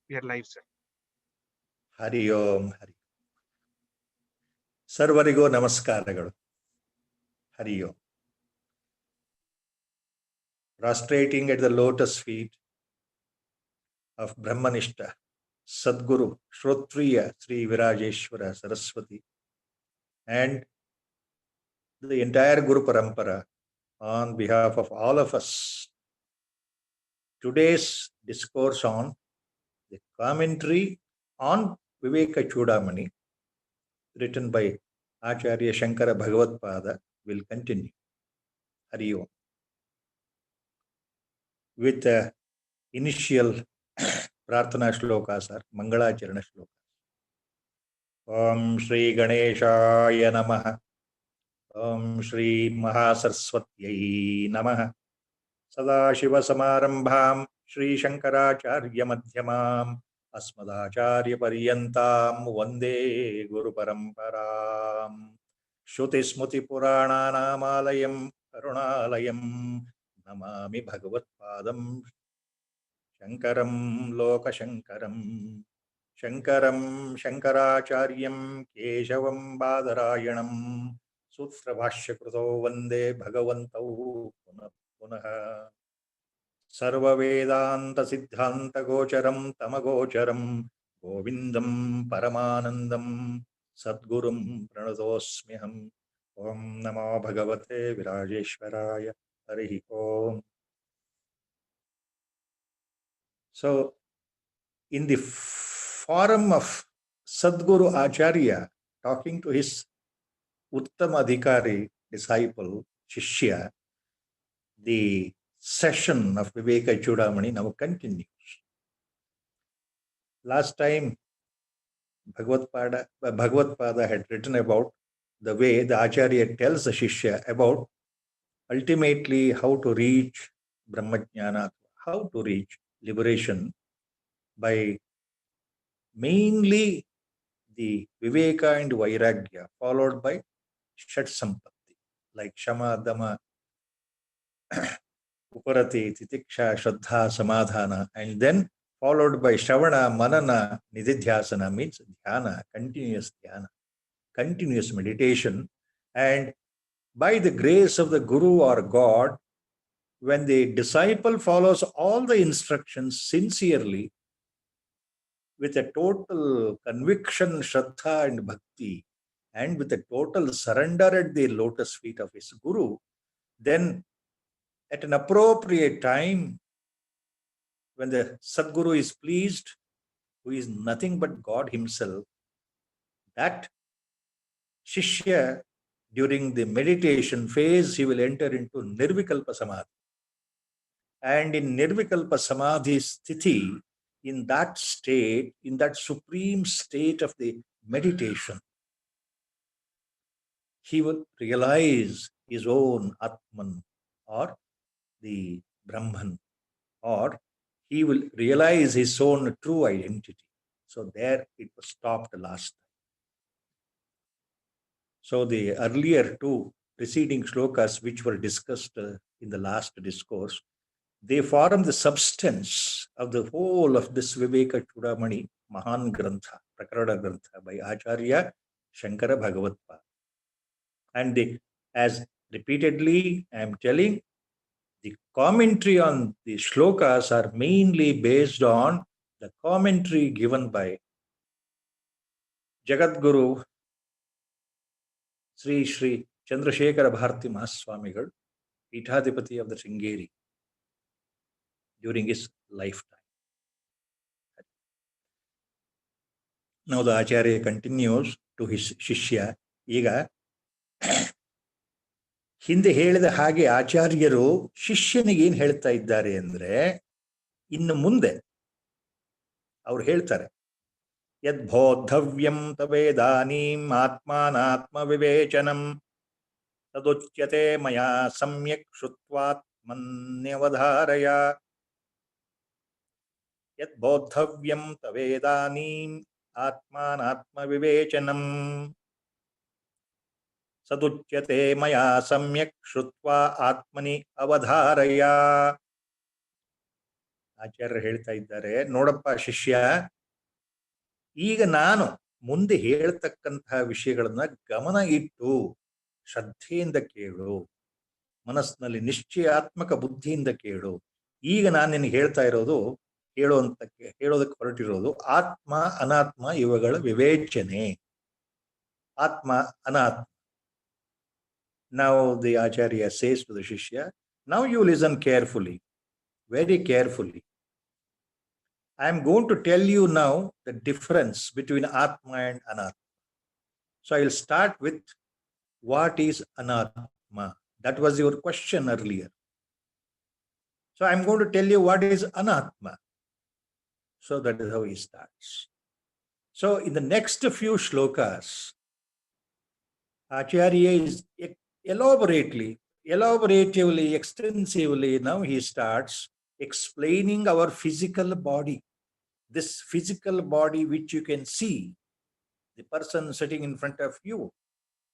We are live, sir. ಹರಿ ಓಂ ಹರಿ. ಸರ್ವರಿಗೂ ನಮಸ್ಕಾರಗಳು. ಹರಿ ಓಂ. Prostrating at the lotus feet of Brahmanishta Sadguru Shrotriya Sri Virajeshwara Saraswati and the entire Guru Parampara on behalf of all of us. Today's discourse on the commentary on Viveka Chudamani written by Acharya Shankara Bhagavatpada will continue. Hari Om. With the initial Prarthana Shlokas are Mangalacharana Shlokas. Om Shri Ganeshaya Namaha. Om Shri Mahasaraswatyai Namaha. Sadashiva Samarambham Shri Shankaracharya Madhyamam Asmadacharya Paryantam Vande Guru Paramparam. Shruti Smruti Purana Namalayam Karunalayam Namami Bhagavatpadam Shankaram Lokashankaram Shankaram Shankaracharyam Keshavam Badarayanam Sutrabhashyakrito Vande Bhagavantau Punah Punah Sarva Vedanta Siddhanta Gocharam Tamagocharam Govindam Paramanandam Sadgurum Pranatosmiham. Om Namo Bhagavate Virajeshwaraya. Harihi Om. So, in the forum of Sadguru Acharya talking to his Uttamadhikari disciple, Shishya, the session of Viveka Chudamani now continues. Last time, Bhagavatpada had written about the way the Acharya tells the Shishya about ultimately how to reach Brahmajnana, how to reach liberation by mainly the Viveka and Vairagya, followed by Shat Sampatti, like Shama, Dama, Uparati, Titiksha, Shraddha, Samadhana, and then followed by Shravana, Manana, Nididhyasana, means dhyana, continuous meditation. And by the grace of the Guru or God, when the disciple follows all the instructions sincerely, with a total conviction, Shraddha and Bhakti, and with a total surrender at the lotus feet of his Guru, then at an appropriate time, when the Sadguru is pleased, who is nothing but God himself, that Shishya, during the meditation phase, he will enter into Nirvikalpa Samadhi. And in Nirvikalpa Samadhi Sthiti, in that state, in that supreme state of the meditation, he will realize his own Atman or the Brahman, or he will realize his own true identity. So there it was stopped last time. So the earlier two preceding shlokas which were discussed in the last discourse, they form the substance of the whole of this Viveka Chudamani Mahan Grantha, Prakarana Grantha by Acharya Shankara Bhagavatpada. And as repeatedly I am telling, the commentary on the shlokas are mainly based on the commentary given by Jagadguru Sri Sri Chandrasekhara Bharati Mahaswamigal, Peethadipati of the Sringeri, during his lifetime. Now the Acharya continues to his Shishya. ಈಗ ಹಿಂದೆ ಹೇಳಿದ ಹಾಗೆ ಆಚಾರ್ಯರು ಶಿಷ್ಯನಿಗೆ ಏನ್ ಹೇಳ್ತಾ ಇದ್ದಾರೆ ಅಂದ್ರೆ, ಇನ್ನು ಮುಂದೆ ಅವ್ರು ಹೇಳ್ತಾರೆ, ಯದ್ಬೋದ್ಧವ್ಯಂ ತವೇದಾನೀಂ ಆತ್ಮಾನಾತ್ಮ ವಿವೇಚನಂ ತದುಚ್ಯತೆ ಮಯಾ ಸಮ್ಯಕ್ ಶ್ರುತ್ವಾತ್ಮನ್ಯವಧಾರಯ. ಯದ್ಬೋದ್ಧವ್ಯಂ ತವೇದಾನೀಂ ಆತ್ಮಾನಾತ್ಮ ವಿವೇಚನಂ ಸದುಚ್ಯತೆ ಮಯಾ ಸಮ್ಯಕ್ ಶ್ರುತ್ವಾ ಆತ್ಮನಿ ಅವಧಾರಯ. ಆಚಾರ್ಯರು ಹೇಳ್ತಾ ಇದ್ದಾರೆ, ನೋಡಪ್ಪ ಶಿಷ್ಯ, ಈಗ ನಾನು ಮುಂದೆ ಹೇಳ್ತಕ್ಕಂತಹ ವಿಷಯಗಳನ್ನ ಗಮನ ಇಟ್ಟು ಶ್ರದ್ಧೆಯಿಂದ ಕೇಳು, ಮನಸ್ಸಿನಲ್ಲಿ ನಿಶ್ಚಯಾತ್ಮಕ ಬುದ್ಧಿಯಿಂದ ಕೇಳು. ಈಗ ನಾನು ನಿನಗೆ ಹೇಳ್ತಾ ಇರೋದು ಹೇಳೋದಕ್ಕೆ ಹೊರಟಿರೋದು ಆತ್ಮ ಅನಾತ್ಮ ಇವುಗಳ ವಿವೇಚನೆ. ಆತ್ಮ ಅನಾತ್ಮ. Now the Acharya says to the Shishya, now you listen carefully, very carefully. I am going to tell you now the difference between Atma and Anatma. So I will start with what is Anatma. That was your question earlier. So I am going to tell you what is Anatma. So that is how he starts. So in the next few shlokas, Acharya is elaboratively, extensively, now he starts explaining our physical body. This physical body which you can see, the person sitting in front of you,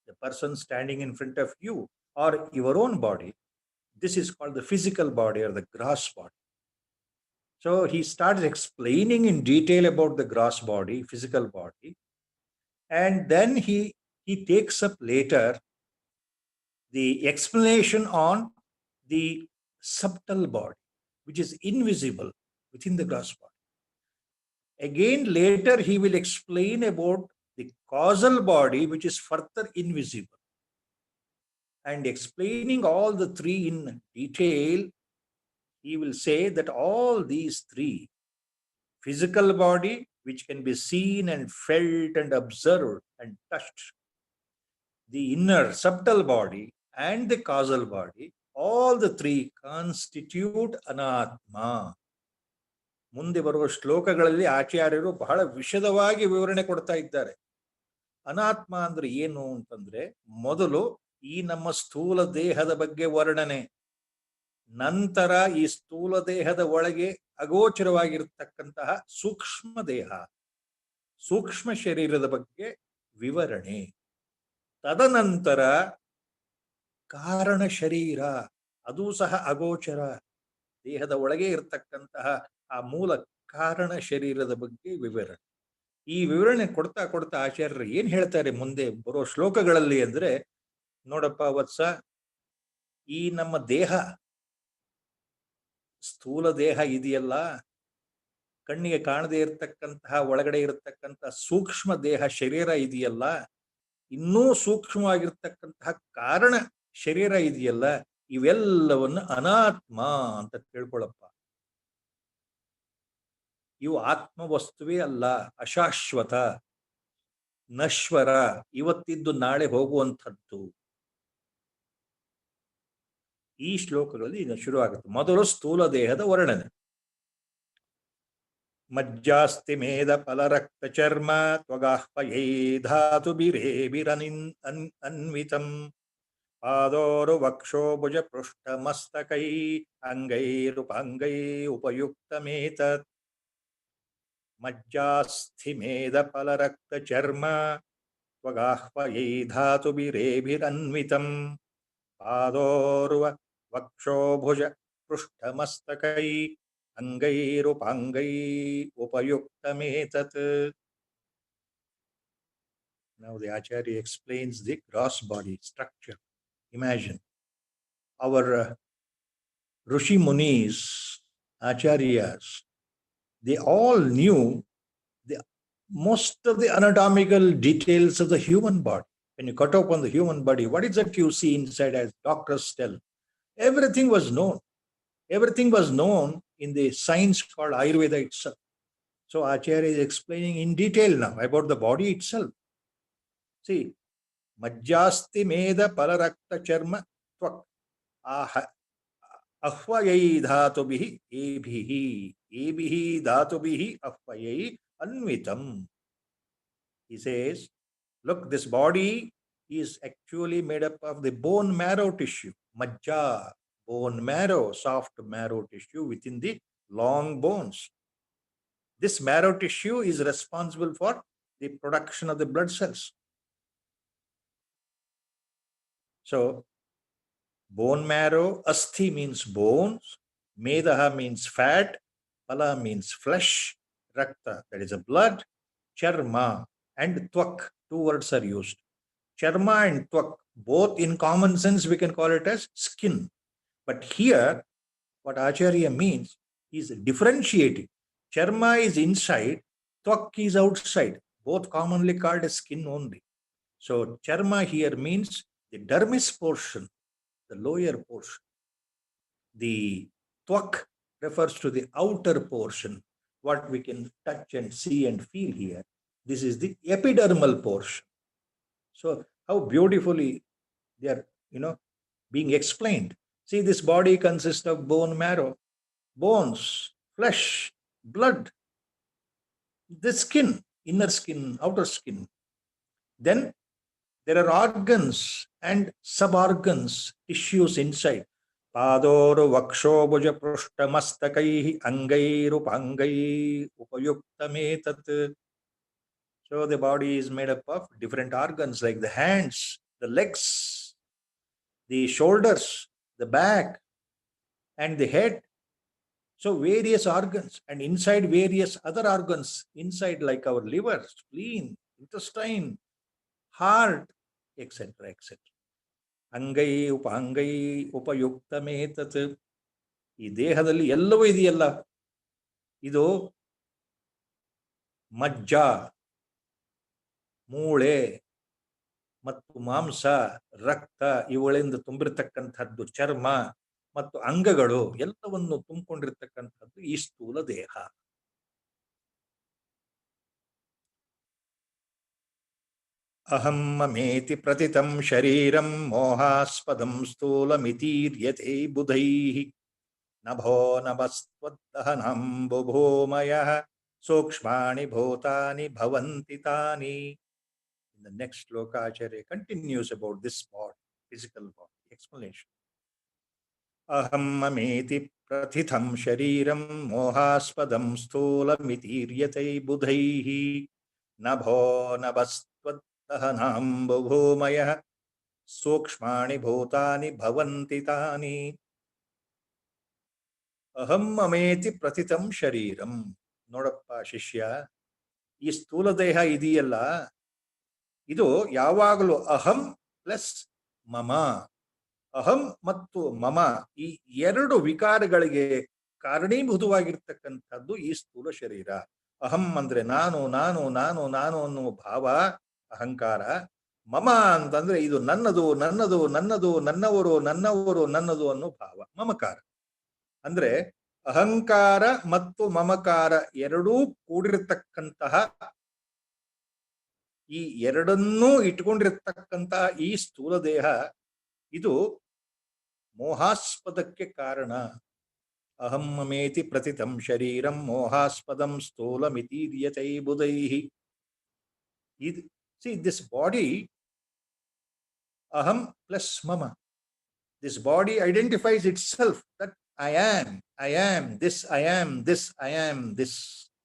the person standing in front of you, or your own body, this is called the physical body or the gross body. So he starts explaining in detail about the gross body, physical body, and then he takes up later the explanation on the subtle body, which is invisible within the gross body. Again, later he will explain about the causal body, which is further invisible. And explaining all the three in detail, he will say that all these three, physical body, which can be seen and felt and observed and touched, the inner subtle body and the causal body, all the three constitute Anatma. ಮುಂದೆ ಬರುವ ಶ್ಲೋಕಗಳಲ್ಲಿ ಆಚಾರ್ಯರು ಬಹಳ ವಿಶದವಾಗಿ ವಿವರಣೆ ಕೊಡ್ತಾ ಇದ್ದಾರೆ. ಅನಾತ್ಮ ಅಂದ್ರೆ ಏನು ಅಂತಂದ್ರೆ, ಮೊದಲು ಈ ನಮ್ಮ ಸ್ಥೂಲ ದೇಹದ ಬಗ್ಗೆ ವರ್ಣನೆ, ನಂತರ ಈ ಸ್ಥೂಲ ದೇಹದ ಒಳಗೆ ಅಗೋಚರವಾಗಿರತಕ್ಕಂತಹ ಸೂಕ್ಷ್ಮ ದೇಹ, ಸೂಕ್ಷ್ಮ ಶರೀರದ ಬಗ್ಗೆ ವಿವರಣೆ, ತದನಂತರ ಕಾರಣ ಶರೀರ, ಅದು ಸಹ ಅಗೋಚರ, ದೇಹದ ಒಳಗೆ ಇರತಕ್ಕಂತಹ ಆ ಮೂಲ ಕಾರಣ ಶರೀರದ ಬಗ್ಗೆ ವಿವರಣೆ. ಈ ವಿವರಣೆ ಕೊಡ್ತಾ ಕೊಡ್ತಾ ಆಚಾರ್ಯರು ಏನ್ ಹೇಳ್ತಾರೆ ಮುಂದೆ ಬರೋ ಶ್ಲೋಕಗಳಲ್ಲಿ ಅಂದ್ರೆ, ನೋಡಪ್ಪ ವತ್ಸ, ಈ ನಮ್ಮ ದೇಹ, ಸ್ಥೂಲ ದೇಹ ಇದೆಯಲ್ಲ, ಕಣ್ಣಿಗೆ ಕಾಣದೇ ಇರತಕ್ಕಂತಹ ಒಳಗಡೆ ಇರತಕ್ಕಂತಹ ಸೂಕ್ಷ್ಮ ದೇಹ ಶರೀರ ಇದೆಯಲ್ಲ, ಇನ್ನೂ ಸೂಕ್ಷ್ಮವಾಗಿರ್ತಕ್ಕಂತಹ ಕಾರಣ ಶರೀರ ಇದೆಯಲ್ಲ, ಇವೆಲ್ಲವನ್ನು ಅನಾತ್ಮ ಅಂತ ತಿಳ್ಕೊಳ್ಳಪ್ಪ. ಇವು ಆತ್ಮ ವಸ್ತುವೇ ಅಲ್ಲ, ಅಶಾಶ್ವತ, ನಶ್ವರ, ಇವತ್ತಿದ್ದು ನಾಳೆ ಹೋಗುವಂಥದ್ದು. ಈ ಶ್ಲೋಕಗಳಲ್ಲಿ ಈಗ ಶುರು ಆಗುತ್ತೆ. ಮೊದಲು ಸ್ಥೂಲ ದೇಹದ ವರ್ಣನೆ. ಮಜ್ಜಾಸ್ತಿ ಮೇದ ಫಲರಕ್ತ ಚರ್ಮ ತ್ವಗಾಹ್ವಯೈ ಧಾತುಭಿರೇಭಿರನಿನ್ ಅನ್ವಿತಂ ಪಾದೋರು ವಕ್ಷೋ ಭುಜ ಪೃಷ್ಠ ಮಸ್ತಕೈ ಅಂಗೈರುಪಾಂಗೈ ಉಪಯುಕ್ತಮೇತತ್. ಮಜ್ಜಾಸ್ಥಿಮೇದ ಫಲರಕ್ತ ಚರ್ಮ ತ್ವಗಾಹ್ವಯೈ ಧಾತುಭಿರೇಭಿರನ್ವಿತಂ ಪಾದೋರ್ವ ವಕ್ಷೋ ಭುಜ ಪೃಷ್ಠ ಮಸ್ತಕೈ ಅಂಗೈರುಪಾಂಗೈ ಉಪಯುಕ್ತಮೇತತ್. Now the Acharya explains the gross body structure. Imagine our Rishi Munis, Acharyas, they all knew most of the anatomical details of the human body. When you cut open the human body, what is that you see inside, as doctors tell? Everything was known. Everything was known in the science called Ayurveda itself. So Acharya is explaining in detail now about the body itself. See, ಮಜ್ಜಾಸ್ತಿ ಮೇದ ಫಲರಕ್ತ ಚರ್ಮ ತ್ವಕ್ ಅಹ್ವಯೈ ಧಾತುಭಿಃ ಏಭಿಃ ಧಾತುಭಿಃ ಅಹ್ವಯೈ ಅನ್ವಿತಂ. He says, look, this body is actually made up of the bone marrow tissue, majja, bone marrow, soft marrow tissue within the long bones. This marrow tissue is responsible for the production of the blood cells. So, bone marrow, asthi means bones, medaha means fat, Phala means flesh, rakta, that is a blood, charma, and twak. Two words are used. Charma and twak, both in common sense, we can call it as skin. But here, what Acharya means is differentiating. Charma is inside, twak is outside, both commonly called as skin only. So, charma here means the dermis portion, the lower portion. The twak refers to the outer portion, what we can touch and see and feel here. This is the epidermal portion. So, how beautifully they are, being explained. See, this body consists of bone marrow, bones, flesh, blood, the skin, inner skin, outer skin. Then there are organs and sub-organs, tissues inside. Padoru vakshobhuja prushtamastakaih angairupangai upayuktametat. So the body is made up of different organs like the hands, the legs, the shoulders, the back, and the head. So various organs, and inside various other organs, inside like our liver, spleen, intestine, heart, etc., etc. ಅಂಗೈ ಉಪಾಂಗೈ ಉಪಯುಕ್ತಮೇತತ್. ಈ ದೇಹದಲ್ಲಿ ಎಲ್ಲವೂ ಇದೆಯಲ್ಲ, ಇದು ಮಜ್ಜ, ಮೂಳೆ ಮತ್ತು ಮಾಂಸ, ರಕ್ತ ಇವುಗಳಿಂದ ತುಂಬಿರತಕ್ಕಂಥದ್ದು ಚರ್ಮ ಮತ್ತು ಅಂಗಗಳು ಎಲ್ಲವನ್ನು ತುಂಬಿಕೊಂಡಿರ್ತಕ್ಕಂಥದ್ದು ಈ ಸ್ಥೂಲ ದೇಹ. ಅಹಂ ಮಮೇತಿ ಪ್ರತಿತಂ ಶರೀರಂ ಮೋಹಾಸ್ಪದಂ ಸ್ಥೂಲಮಿತೀರ್ಯತೆ ಬುಧೈಃ ನಭೋ ನಭಸ್ತ್ವದ್ದಹನಂಬುಭೂಮಯಃ ಸೂಕ್ಷ್ಮಾಣಿ ಭೂತಾನಿ ಭವಂತಿ ತಾನಿ. In the next sloka, Acharya continues about this body, physical body, explanation. Aham mameti prathitham shariram mohaspadam stholamitiryatai budhaihi nabho nabastvaddhanambubhumaya sukshmani bhutani bhavanti tani. Aham mameti prathitham shariram. ನೋಡಪ್ಪ ಶಿಷ್ಯ, ಈ ಸ್ಥೂಲ ದೇಹ ಇದೆಯಲ್ಲ, ಇದು ಯಾವಾಗಲೂ ಅಹಂ ಪ್ಲಸ್ ಮಮ, ಅಹಂ ಮತ್ತು ಮಮ ಈ ಎರಡು ವಿಕಾರಗಳಿಗೆ ಕಾರಣೀಭೂತವಾಗಿರ್ತಕ್ಕಂಥದ್ದು ಈ ಸ್ಥೂಲ ಶರೀರ. ಅಹಂ ಅಂದ್ರೆ ನಾನು ನಾನು ನಾನು ನಾನು ಅನ್ನುವ ಭಾವ ಅಹಂಕಾರ. ಮಮ ಅಂತಂದ್ರೆ ಇದು ನನ್ನದು ನನ್ನದು ನನ್ನದು ನನ್ನವರು ನನ್ನವರು ನನ್ನದು ಅನ್ನೋ ಭಾವ ಮಮಕಾರ. ಅಂದ್ರೆ ಅಹಂಕಾರ ಮತ್ತು ಮಮಕಾರ ಎರಡೂ ಕೂಡಿರತಕ್ಕಂತಹ, ಈ ಎರಡನ್ನೂ ಇಟ್ಕೊಂಡಿರತಕ್ಕಂತಹ ಈ ಸ್ಥೂಲ ದೇಹ ಇದು ಮೋಹಾಸ್ಪದಕ್ಕೆ ಕಾರಣ. ಅಹಂ ಮಮೇತಿ ಪ್ರತಿತಂ ಶರೀರಂ ಮೋಹಾಸ್ಪದಂ ಸ್ಥೂಲಮಿತೀರ್ಯತೈ ಬುಧೈಃ. See, this body, aham plus mama, this body identifies itself that I am this, I am this, I am this,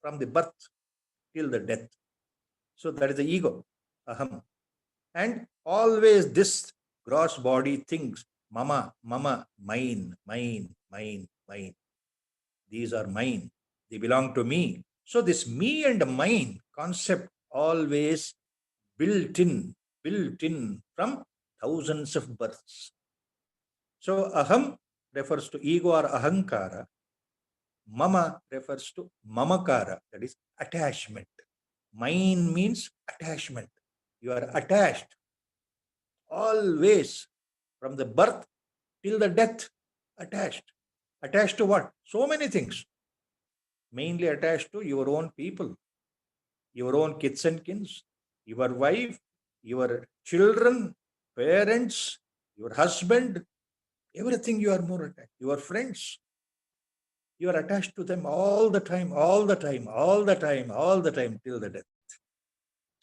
from the birth till the death. So that is the ego, aham. And always this gross body thinks, mama, mama, mine, mine, mine, mine. These are mine, they belong to me. So this me and mine concept always built in from thousands of births. So aham refers to ego or ahankara. Mama refers to mamakara, that is attachment. Mine means attachment. You are attached always from the birth till the death. Attached. Attached to what? So many things. Mainly attached to your own people, your own kids and kins, your wife, your children, parents, your husband, everything you are more attached. Your friends, you are attached to them all the time, all the time, all the time, all the time till the death.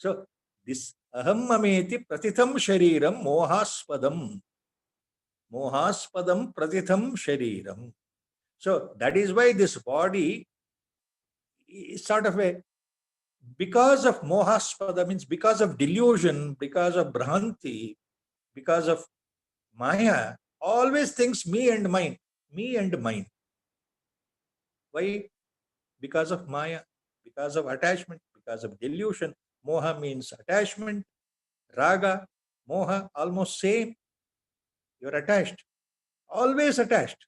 So this aham mameti pratitham shariram mohaspadam. Mohaspadam pratitham shariram. So that is why this body is sort of a, because of mohaspada, means because of delusion, because of bhranti, because of maya, always thinks me and mine, me and mine. Why? because of Maya, because of attachment, because of delusion. Moha means attachment, raga, moha, almost same. You're attached, always attached.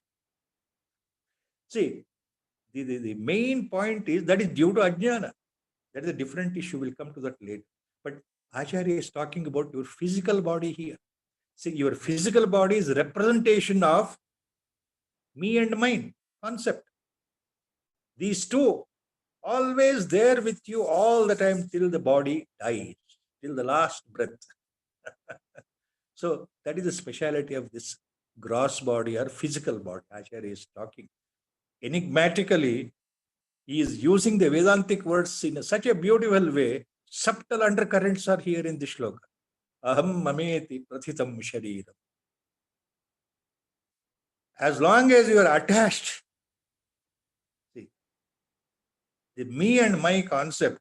See, the main point is that is due to ajnana. That is a different issue. We'll come to that later. But Acharya is talking about your physical body here. See, your physical body is representation of me and mine concept. These two always there with you all the time till the body dies, till the last breath. So that is the speciality of this gross body or physical body. Acharya is talking. Enigmatically, he is using the Vedantic words in such a beautiful way. Subtle undercurrents are here in this shloka. Aham mameti prathitam shariram. As long as you are attached, see, the me and my concept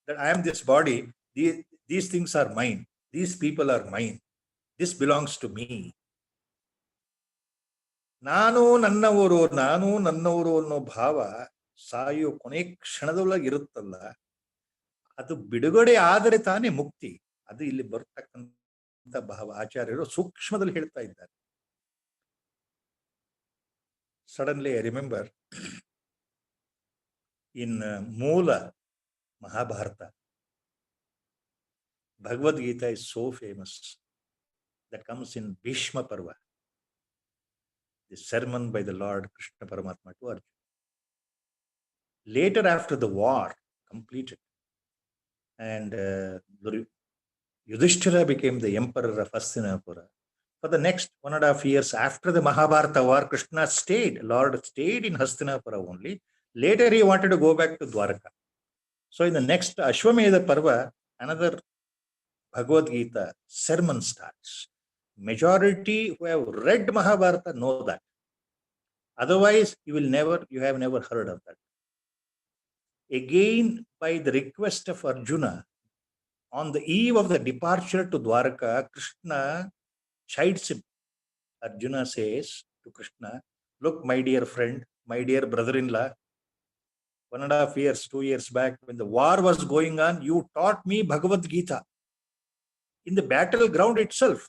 that I am this body, these things are mine, these people are mine, this belongs to me. ನಾನು ನನ್ನವರು ಅನ್ನೋ ಭಾವ ಸಾಯೋ ಕೊನೆ ಕ್ಷಣದೊಳಗೆ ಇರುತ್ತಲ್ಲ, ಅದು ಬಿಡುಗಡೆ ಆದರೆ ತಾನೇ ಮುಕ್ತಿ. ಅದು ಇಲ್ಲಿ ಬರ್ತಕ್ಕಂಥ ಭಾವ. ಆಚಾರ್ಯರು ಸೂಕ್ಷ್ಮದಲ್ಲಿ ಹೇಳ್ತಾ ಇದ್ದಾರೆ. Suddenly I remember in Moola Mahabharata, Bhagavad Gita is so famous. That comes in Bhishma Parva, the sermon by the Lord Krishna Paramatma to Arjuna. Later, after the war completed, and Yudhishthira became the emperor of Hastinapura, for the next 1.5 years after the Mahabharata war, Krishna stayed. Lord stayed in Hastinapura only. Later, he wanted to go back to Dwarka. So, in the next Ashwamedha Parva, another Bhagavad Gita sermon starts. Majority who have read Mahabharata know that. Otherwise, you have never heard of that. Again, by the request of Arjuna, on the eve of the departure to Dwarka, Krishna chides him. Arjuna says to Krishna, look, my dear friend, my dear brother-in-law, 1.5 years, 2 years back, when the war was going on, you taught me Bhagavad Gita in the battleground itself.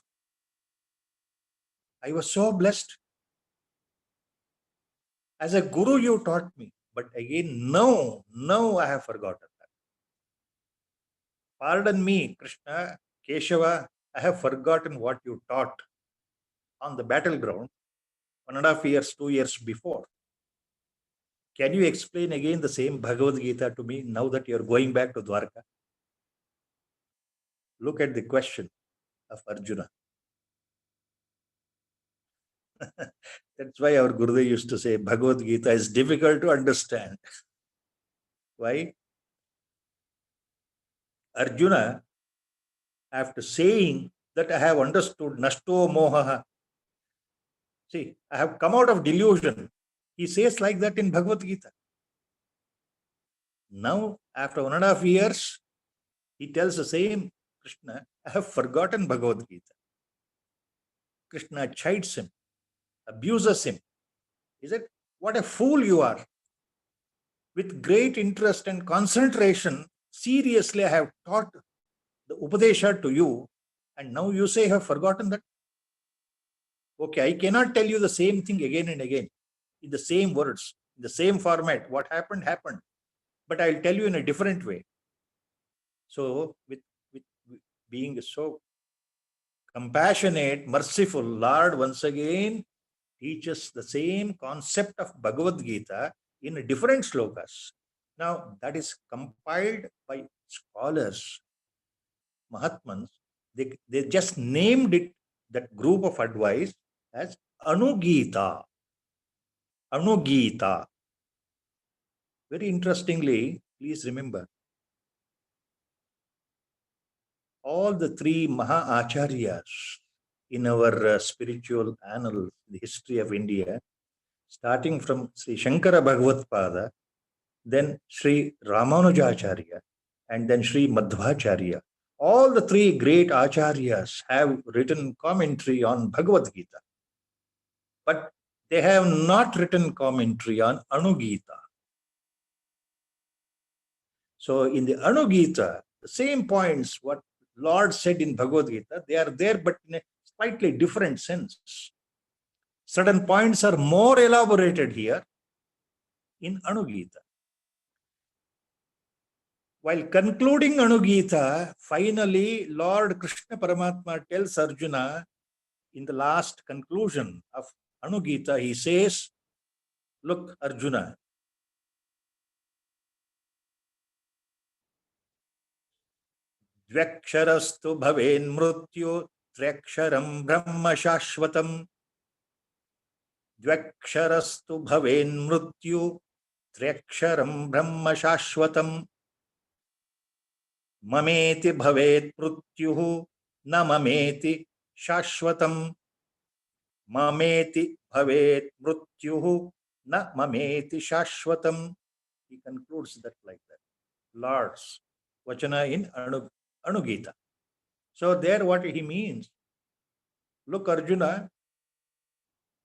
I was so blessed. As a guru, you taught me. But again, no, I have forgotten that. Pardon me, Krishna, Keshava, I have forgotten what you taught on the battleground 1.5 years, 2 years before. Can you explain again the same Bhagavad Gita to me now that you are going back to Dwarka? Look at the question of Arjuna. That's why our Gurudev used to say Bhagavad Gita is difficult to understand. Why? Arjuna, after saying that I have understood Nashto Moha, see, I have come out of delusion. He says like that in Bhagavad Gita. Now, after 1.5 years, he tells the same Krishna, I have forgotten Bhagavad Gita. Krishna chides him, abuses him. He said, what a fool you are. With great interest and concentration, seriously, I have taught the Upadesha to you, and now you say I have forgotten that. Okay, I cannot tell you the same thing again and again, in the same words, in the same format. What happened, happened. But I'll tell you in a different way. So, with being so compassionate, merciful, Lord once again teaches the same concept of Bhagavad Gita in different shlokas. Now, that is compiled by scholars, Mahatmans. They just named it, that group of advice, as Anugita. Anugita. Very interestingly, please remember, all the three Maha Acharyas in our spiritual annals, the history of India, starting from Sri Shankara Bhagavatpada, then Sri Ramanujacharya, and then Sri Madhvacharya. All the three great Acharyas have written commentary on Bhagavad Gita. But they have not written commentary on Anugita. So in the Anugita, the same points what Lord said in Bhagavad Gita, they are there but in a slightly different sense. Certain points are more elaborated here in Anugita. While concluding Anugita, finally Lord Krishna Paramatma tells Arjuna in the last conclusion of Anugita, he says, look, Arjuna, Dvaksharastu bhaven mrityu Traksharam Brahma Shashvatam. Dvaksharastu bhaven mrityu Traksharam Brahma Shashvatam. Mameti bhavet mrityuhu na mameti Shashvatam. Mameti bhavet mrityuhu na mameti Shashvatam. He concludes that like that. Lord's Vachana in Anugita. So there what he means, look Arjuna,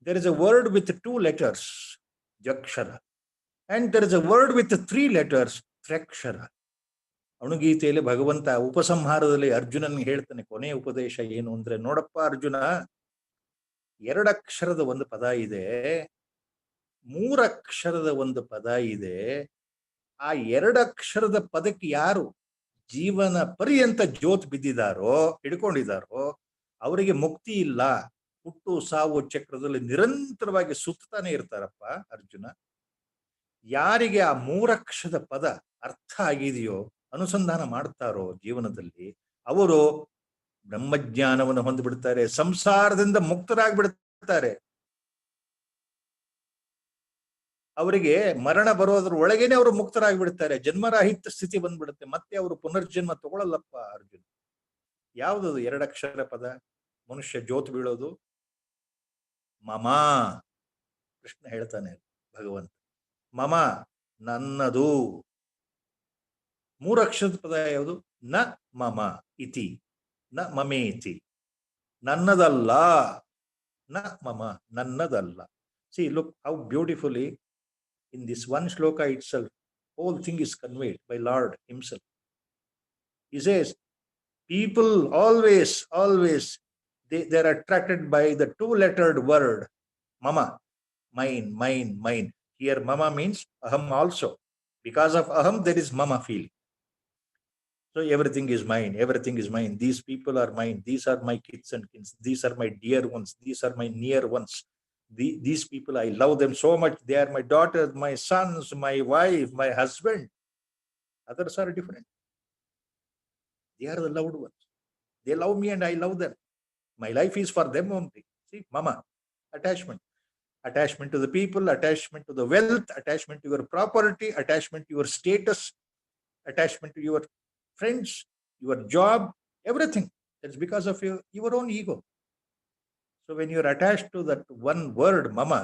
there is a word with 2 letters, Jakshara, and there is a word with 3 letters, Trakshara. ಅಣುಗೀತೆಯಲ್ಲಿ ಭಗವಂತ ಉಪಸಂಹಾರದಲ್ಲಿ ಅರ್ಜುನನ್ ಹೇಳ್ತಾನೆ, ಕೊನೆಯ ಉಪದೇಶ ಏನು ಅಂದ್ರೆ, ನೋಡಪ್ಪ ಅರ್ಜುನ, 2 ಅಕ್ಷರದ ಒಂದು ಪದ ಇದೆ, 3 ಅಕ್ಷರದ ಒಂದು ಪದ ಇದೆ. ಆ 2 ಅಕ್ಷರದ ಪದಕ್ಕೆ ಯಾರು ಜೀವನ ಪರ್ಯಂತ ಜ್ಯೋತ್ ಬಿದ್ದಿದಾರೋ, ಹಿಡ್ಕೊಂಡಿದಾರೋ, ಅವರಿಗೆ ಮುಕ್ತಿ ಇಲ್ಲ. ಹುಟ್ಟು ಸಾವು ಚಕ್ರದಲ್ಲಿ ನಿರಂತರವಾಗಿ ಸುತ್ತಾನೆ ಇರ್ತಾರಪ್ಪ ಅರ್ಜುನ. ಯಾರಿಗೆ ಆ 3 ಅಕ್ಷರದ ಪದ ಅರ್ಥ ಆಗಿದೆಯೋ, ಅನುಸಂಧಾನ ಮಾಡ್ತಾರೋ ಜೀವನದಲ್ಲಿ, ಅವರು ಬ್ರಹ್ಮಜ್ಞಾನವನ್ನು ಹೊಂದಿಬಿಡ್ತಾರೆ, ಸಂಸಾರದಿಂದ ಮುಕ್ತರಾಗ್ಬಿಡ್ತಾರೆ. ಅವರಿಗೆ ಮರಣ ಬರೋದ್ರ ಒಳಗೇನೆ ಅವರು ಮುಕ್ತರಾಗ್ಬಿಡ್ತಾರೆ, ಜನ್ಮರಾಹಿತ್ಯ ಸ್ಥಿತಿ ಬಂದ್ಬಿಡುತ್ತೆ, ಮತ್ತೆ ಅವರು ಪುನರ್ಜನ್ಮ ತಗೊಳ್ಳಲ್ಲಪ್ಪ ಅರ್ಜುನ. ಯಾವುದದು 2 ಅಕ್ಷರ ಪದ ಮನುಷ್ಯ ಜ್ಯೋತಿ ಬೀಳೋದು? ಮಮ. ಕೃಷ್ಣ ಹೇಳ್ತಾನೆ, ಭಗವಂತ ಮಮ, ನನ್ನದು. 3 ಅಕ್ಷರದ ಪದ ಯಾವುದು? ನ ಮಮ ಇತಿ, ನ ಮಮೇತಿ, ನನ್ನದಲ್ಲ. ನ ಮಮ, ನನ್ನದಲ್ಲ. See, look how beautifully in this one shloka itself, whole thing is conveyed by Lord himself. He says, people always, they are attracted by the 2-lettered word, mama, mine, mine, mine. Here mama means aham also. Because of aham, there is mama feeling. So everything is mine, everything is mine. These people are mine. These are my kids and kins. These are my dear ones. These are my near ones. These people, I love them so much. They are my daughters, my sons, my wife, my husband. Others are different. They are the loved ones. They love me and I love them. My life is for them only. See, mama, attachment. Attachment to the people, attachment to the wealth, attachment to your property, attachment to your status, attachment to your friends, your job, everything. That's because of your own ego. So when you're attached to that one word, mama,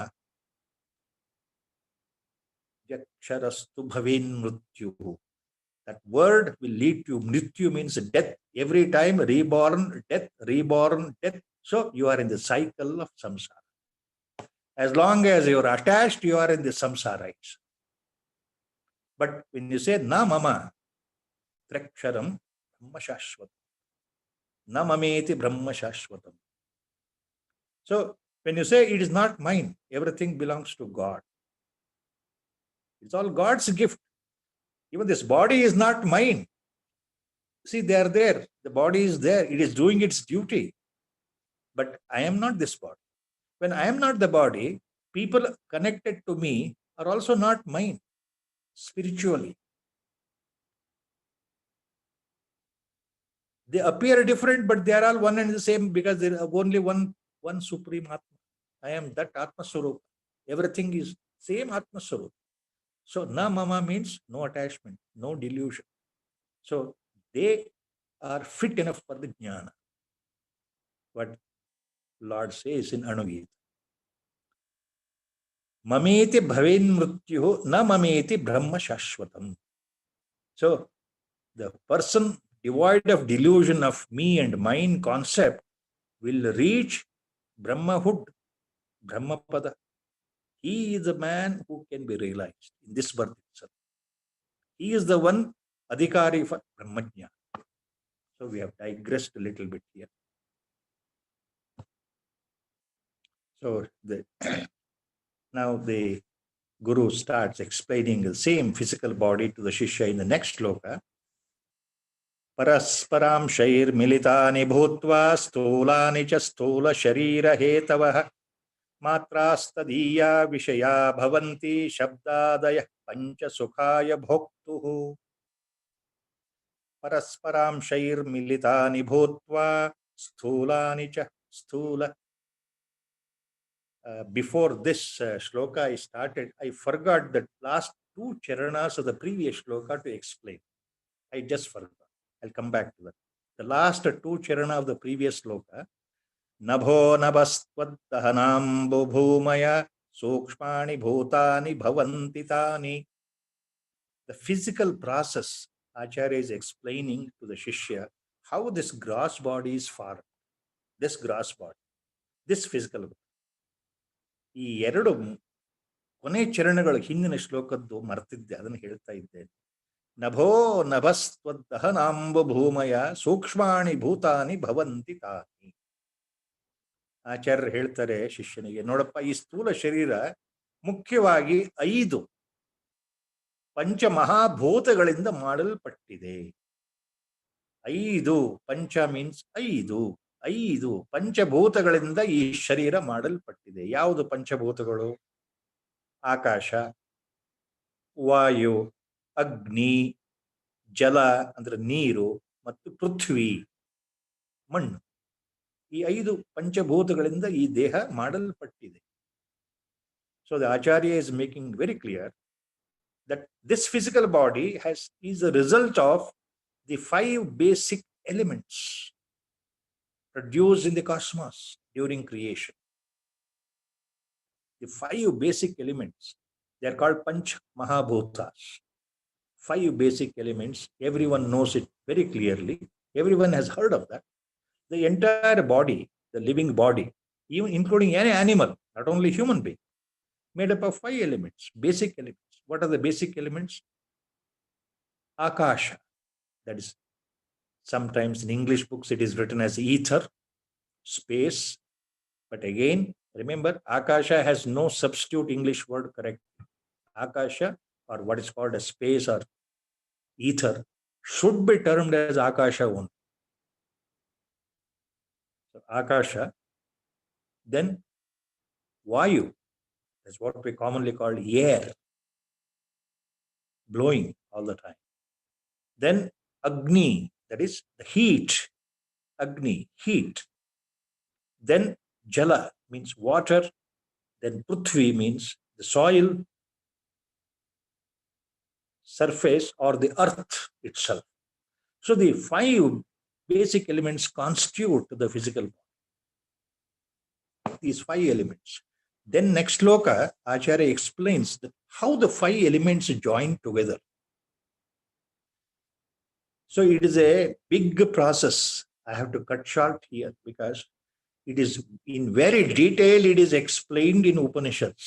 yaksharastu bhavin mrityu, that word will lead to mrityu, means death. Every time reborn, death, reborn, death. So you are in the cycle of samsara. As long as you are attached, you are in the samsara. But when you say na mama, Traksharam Brahma Shashvatam, na mameti Brahma Shashvatam. So when you say it is not mine, everything belongs to God. It's all God's gift. Even this body is not mine. See, they are there. The body is there. It is doing its duty. But I am not this body. When I am not the body, people connected to me are also not mine spiritually. They appear different, but they are all one and the same, because there is only one supreme Atma. I am that Atma Swarupa. Everything is same Atma Swarupa. So na mama means no attachment, no delusion. So they are fit enough for the jnana. What Lord says in Anugita. Mameti bhaven mrityuhu na mameti Brahma Shashvatam. So the person devoid of delusion of me and mine concept will reach Brahmahood, Brahmapada. He is the man who can be realized in this birth itself. He is the one adhikari for Brahmajna. So we have digressed a little bit here. So now the Guru starts explaining the same physical body to the Shishya in the next shloka. Parasparam shair militani bhutva stolani cha stola sharira hetavah matrastadiya vishaya bhavanti shabdadaya pancha sukhaya bhoktuhu. Parasparam shair militani bhutva stolani cha stola. Before this shloka I started, I forgot the last two charanas of the previous shloka to explain. I just forgot. I'll come back to that. The last two charana of the previous shloka, Nabho nabhastvaddhanambo bhumaya sukshmani bhutani bhavantitani. The physical process, Acharya is explaining to the Shishya how this gross body is formed. This gross body, this physical body. ಈ ಎರಡು ಕೊನೆ ಚರಣಗಳ ಹಿಂದಿನ ಶ್ಲೋಕದ್ದು ಮರ್ತಿದ್ದೆ, ಅದನ್ನು ಹೇಳ್ತಾ ಇದ್ದೇನೆ. ನಭೋ ನಭಸ್ತ್ವದಹನಾಂಬ ಭೂಮಯ ಸೂಕ್ಷ್ಮಾಣಿ ಭೂತಾನಿ ಭವಂತಿ ತಾನಿ. ಆಚಾರ್ಯರು ಹೇಳ್ತಾರೆ ಶಿಷ್ಯನಿಗೆ, ನೋಡಪ್ಪ, ಈ ಸ್ಥೂಲ ಶರೀರ ಮುಖ್ಯವಾಗಿ 5 ಪಂಚಮಹಾಭೂತಗಳಿಂದ ಮಾಡಲ್ಪಟ್ಟಿದೆ. 5 ಪಂಚ ಮೀನ್ಸ್ 5 ಪಂಚಭೂತಗಳಿಂದ ಈ ಶರೀರ ಮಾಡಲ್ಪಟ್ಟಿದೆ. ಯಾವುದು ಪಂಚಭೂತಗಳು? ಆಕಾಶ, ವಾಯು, ಅಗ್ನಿ, ಜಲ ಅಂದ್ರೆ ನೀರು, ಮತ್ತು ಪೃಥ್ವಿ ಮಣ್ಣು. ಈ 5 ಪಂಚಭೂತಗಳಿಂದ ಈ ದೇಹ ಮಾಡಲ್ಪಟ್ಟಿದೆ. So the Acharya is making very clear that this physical body is a result of the 5 basic elements produced in the cosmos during creation. The 5 basic elements, they are called Panch Mahabhutas. 5 basic elements, everyone knows it very clearly. Everyone has heard of that. The entire body, the living body, even including any animal, not only human being, made up of 5 elements, basic elements. What are the basic elements? Akasha, that is, sometimes in English books it is written as ether, space. But again, remember, Akasha has no substitute English word correct. Akasha, or what is called as space or ether, should be termed as Akasha only. So Akasha, then Vayu, that's what we commonly call air, blowing all the time. Then Agni, that is the heat. Agni, heat. Then Jala means water. Then Prithvi means the soil, surface, or the earth itself. So the 5 basic elements constitute the physical body. These 5 elements. Then next shloka, Acharya explains that how the 5 elements join together. So it is a big process. I have to cut short here because it is in very detail, it is explained in Upanishads.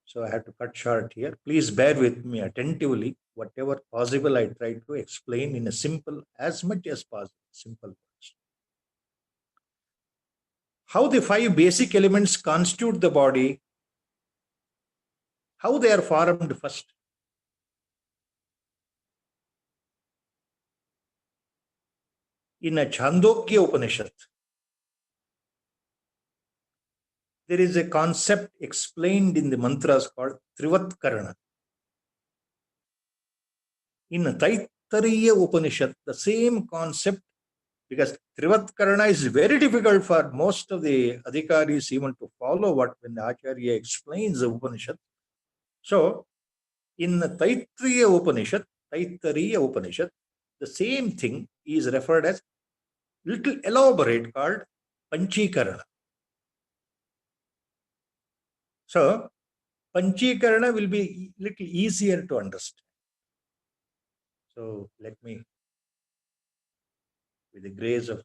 So I have to cut short here. Please bear with me attentively. Whatever possible, I try to explain in a simple, as much as possible, simple words. How the 5 basic elements constitute the body, how they are formed first. In a Chandogya Upanishad, there is a concept explained in the mantras called Trivatkarana. In Taittariya Upanishad, the same concept, because Trivatkarana is very difficult for most of the adhikaris even to follow what when the Acharya explains the Upanishad. So, in the Taittariya Upanishad, the same thing is referred as little elaborate called Panchikarana. So, Panchikarana will be little easier to understand. So, let me, with the grace of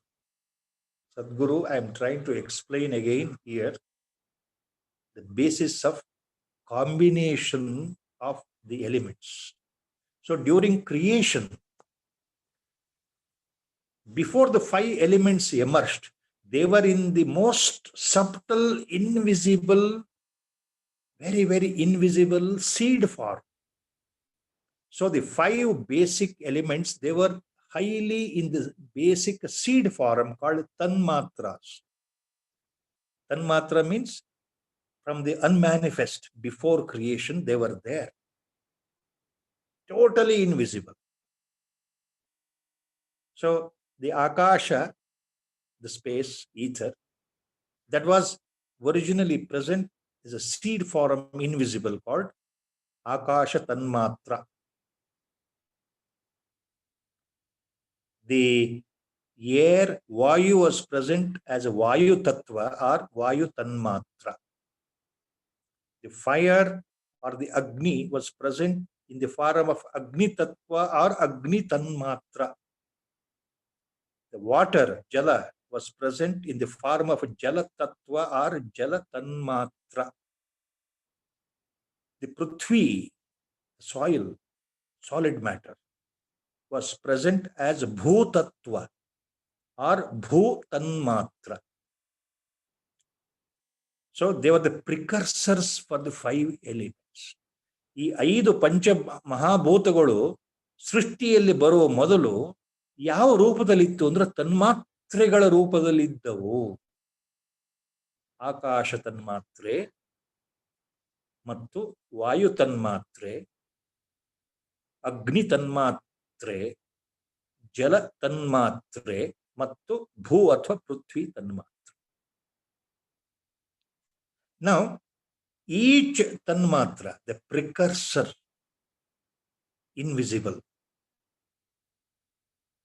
Sadguru, I am trying to explain again here the basis of combination of the elements. So during creation, before the five elements emerged, they were in the most subtle, invisible, very, very invisible seed form. So the five basic elements, they were highly in the basic seed form called tanmatras. Tanmatra means from the unmanifest, before creation, they were there. Totally invisible. So the Akasha, the space, ether, that was originally present as a seed form, invisible, called Akasha Tanmatra. The air, Vayu, was present as a Vayu Tattva or Vayu Tanmatra. The fire or the Agni was present in the form of Agni Tattva or Agni Tanmatra. The water, Jala, was present in the form of Jala Tattva or Jala Tanmatra. The Prithvi, soil, solid matter, was present as Bhutattva or Bhutanmatra. So they were the precursors for the five elements. ಈ 5 ಪಂಚ ಮಹಾಭೂತಗಳು ಸೃಷ್ಟಿಯಲ್ಲಿ ಬರುವ ಮೊದಲು ಯಾವ ರೂಪದಲ್ಲಿತ್ತು ಅಂದ್ರೆ ತನ್ಮಾತ್ರೆಗಳ ರೂಪದಲ್ಲಿದ್ದವು. ಆಕಾಶ ತನ್ಮಾತ್ರೆ ಮತ್ತು ವಾಯು ತನ್ಮಾತ್ರೆ, ಅಗ್ನಿ ತನ್ಮಾತ್ರೆ, ಜಲ ತನ್ಮಾತ್ರೆ ಮತ್ತು ಭೂ ಅಥವಾ ಪೃಥ್ವಿ ತನ್ಮಾತ್ರೆ. Now, each tanmatra, the precursor, invisible,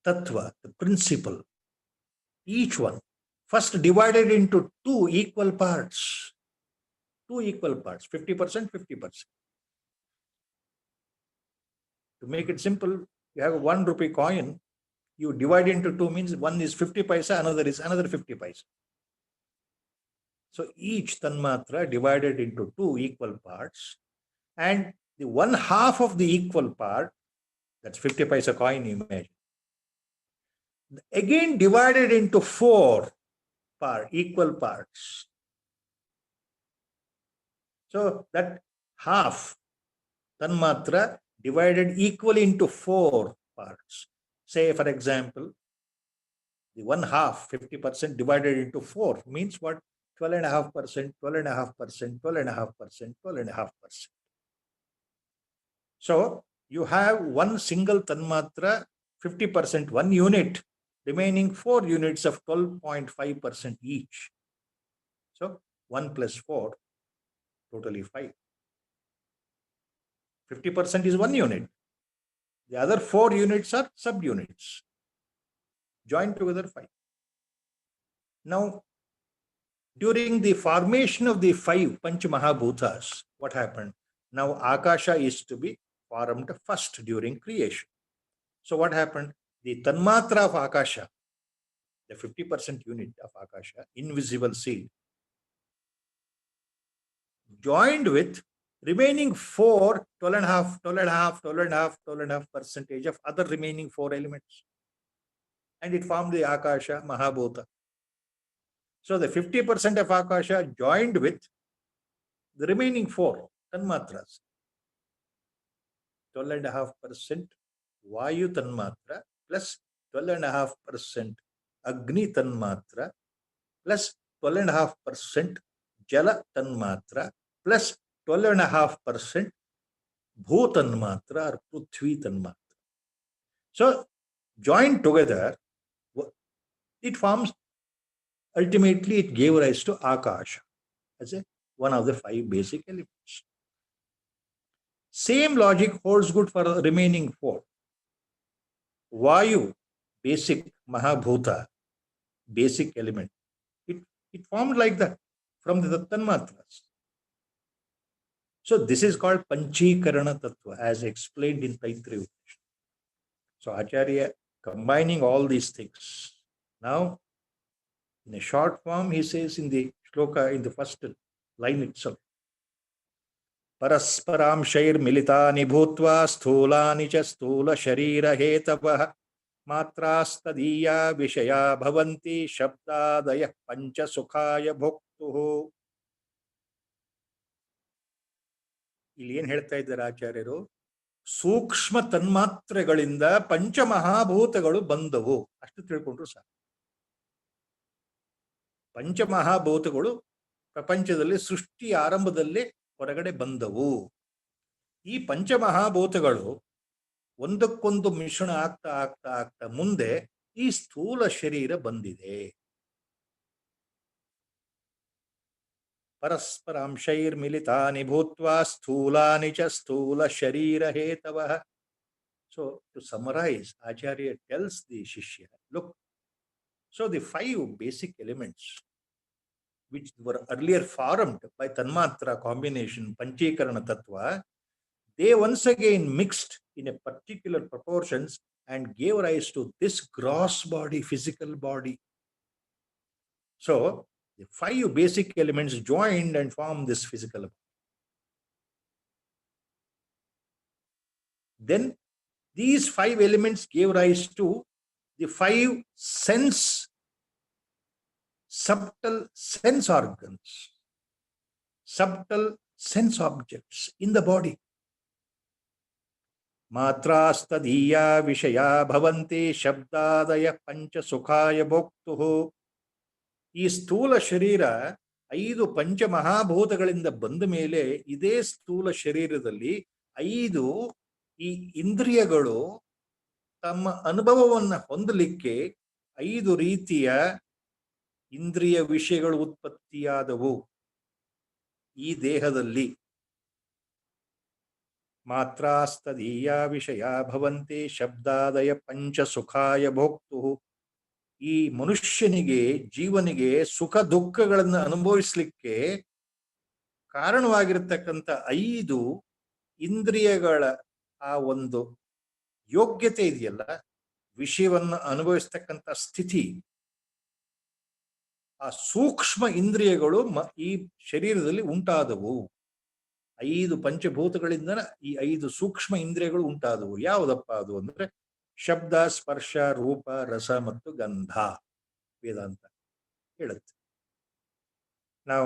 tattva, the principle, each one first divided into two equal parts. 50%, 50%. To make it simple, you have a 1 rupee coin, you divide into two, means one is 50 paisa, another is another 50 paisa. So each tanmatra divided into two equal parts, and the 1/2 of the equal part, that's 50 paisa coin, imagine, again divided into 4 equal parts. So that half tanmatra divided equally into 4 parts. Say, for example, the 1/2, 50% divided into 4 means what? 12.5%, 12.5%, 12.5%, 12.5%. So you have one single tanmatra, 50%, 1 unit, remaining 4 units of 12.5% each. So 1 plus 4, totally 5. 50% is 1 unit. The other 4 units are subunits. Joined together 5. Now, during the formation of the 5 Panch Mahabhutas, what happened? Now Akasha is to be formed first during creation. So what happened? The Tanmatra of Akasha, the 50% unit of Akasha, invisible seed, joined with remaining 4, 12.5, 12.5, 12.5, 12.5% of other remaining 4 elements. And it formed the Akasha Mahabhuta. So the 50% of Akasha joined with the remaining 4 tanmatras. 12.5% Vayu Tanmatra plus 12.5% Agni Tanmatra plus 12.5% Jala Tanmatra plus 12.5% Bhu Tanmatra or Prithvi Tanmatra. So joined together, it forms, ultimately it gave rise to Akasha as one of the 5 basic elements. Same logic holds good for the remaining 4. Vayu, basic Mahabhuta, basic element. It formed like that from the Tanmatras. So this is called Panchikarana Tattva, as explained in Taittiriya Upanishad. So Acharya combining all these things. Now, in a short form, he says in the shloka, in the first line itself, ಪರಸ್ಪರಾಂಶೈರ್ಮಿಲಿತಾನಿ ಭೂತ್ವಾ ಸ್ಥೂಲಾನಿ ಚ ಸ್ಥೂಲ ಶರೀರ ಹೇತವಃ ಮಾತ್ರಾಸ್ತದೀಯಾ ವಿಷಯ ಭವಂತಿ ಶಬ್ದಾದಯ ಪಂಚ ಸುಖಾಯ ಭೋಕ್ತುಃ. ಇಲ್ಲಿ ಏನ್ ಹೇಳ್ತಾ ಇದ್ದಾರೆ ಆಚಾರ್ಯರು? ಸೂಕ್ಷ್ಮ ತನ್ಮಾತ್ರೆಗಳಿಂದ ಪಂಚಮಹಾಭೂತಗಳು ಬಂದವು, ಅಷ್ಟು ತಿಳ್ಕೊಂಡ್ರು ಸಾಕು. ಪಂಚಮಹಾಭೂತಗಳು ಪ್ರಪಂಚದಲ್ಲಿ ಸೃಷ್ಟಿ ಆರಂಭದಲ್ಲೇ ಹೊರಗಡೆ ಬಂದವು. ಈ ಪಂಚಮಹಾಭೂತಗಳು ಒಂದಕ್ಕೊಂದು ಮಿಶ್ರಣ ಆಗ್ತಾ ಆಗ್ತಾ ಆಗ್ತಾ ಮುಂದೆ ಈ ಸ್ಥೂಲ ಶರೀರ ಬಂದಿದೆ. ಪರಸ್ಪರಾಂಶೈರ್ಮಿಲಿತಾನಿ ಭೂತ್ವಾ ಸ್ಥೂಲಾನಿ ಚ ಸ್ಥೂಲ ಶರೀರ ಹೇತವಃ. So to summarize, Acharya tells the Shishya, look, so the 5 basic elements which were earlier formed by Tanmatra combination, Panchekarana Tattva, they once again mixed in a particular proportions and gave rise to this gross body, physical body. So the 5 basic elements joined and formed this physical body. Then these 5 elements gave rise to the 5 subtle sense organs, subtle sense objects in the body. Matrastadiya vishaya bhavanti shabdadaya pancha sukhaya bhoktuh. ಈ ಸ್ಥೂಲ ಶರೀರ 5 ಪಂಚಮಹಾಭೂತಗಳಿಂದ ಬಂದ ಮೇಲೆ ಇದೇ ಸ್ಥೂಲ ಶರೀರದಲ್ಲಿ 5 ಈ ಇಂದ್ರಿಯಗಳು ತಮ್ಮ ಅನುಭವವನ್ನು ಹೊಂದಲಿಕ್ಕೆ 5 ರೀತಿಯ ಇಂದ್ರಿಯ ವಿಷಯಗಳು ಉತ್ಪತ್ತಿಯಾದವು ಈ ದೇಹದಲ್ಲಿ. ಮಾತ್ರಾಸ್ತದೀಯ ವಿಷಯ ಭವಂತಿ ಶಬ್ದಾದಯ ಪಂಚ ಸುಖಾಯ ಭೋಕ್ತುಃ. ಈ ಮನುಷ್ಯನಿಗೆ, ಜೀವನಿಗೆ ಸುಖ ದುಃಖಗಳನ್ನು ಅನುಭವಿಸ್ಲಿಕ್ಕೆ ಕಾರಣವಾಗಿರತಕ್ಕಂಥ 5 ಇಂದ್ರಿಯಗಳ ಆ ಒಂದು ಯೋಗ್ಯತೆ ಇದೆಯಲ್ಲ, ವಿಷಯವನ್ನು ಅನುಭವಿಸ್ತಕ್ಕಂಥ ಸ್ಥಿತಿ, ಆ ಸೂಕ್ಷ್ಮ ಇಂದ್ರಿಯಗಳು ಈ ಶರೀರದಲ್ಲಿ ಉಂಟಾದವು. 5 ಪಂಚಭೂತಗಳಿಂದ ಈ 5 ಸೂಕ್ಷ್ಮ ಇಂದ್ರಿಯಗಳು ಉಂಟಾದವು. ಯಾವುದಪ್ಪ ಅದು ಅಂದ್ರೆ ಶಬ್ದ, ಸ್ಪರ್ಶ, ರೂಪ, ರಸ ಮತ್ತು ಗಂಧ, ವೇದಾಂತ ಹೇಳುತ್ತೆ. Now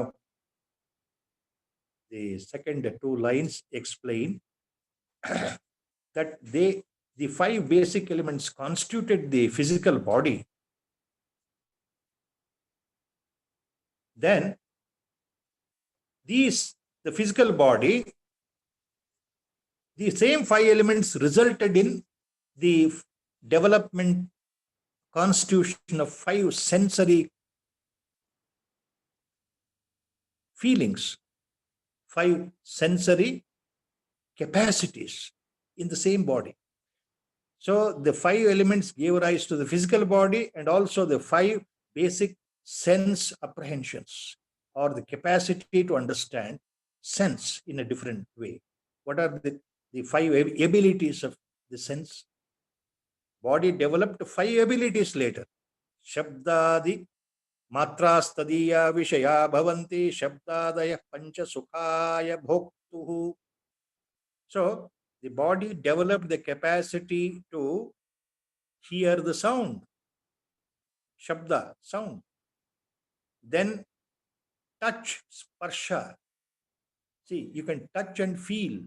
the second 2 lines explain that the 5 basic elements constituted the physical body. Then the physical body, the same 5 elements resulted in the development, constitution of 5 sensory feelings, 5 sensory capacities in the same body. So the 5 elements gave rise to the physical body and also the 5 basic sense apprehensions, or the capacity to understand sense in a different way. What are the 5 abilities of the sense? Body developed 5 abilities later. Shabdadi matrastadiya vishaya bhavanti shabdadaya pancha sukhaya bhoktuhu. So the body developed the capacity to hear the sound, shabda, sound. Then touch, sparsha. See, you can touch and feel.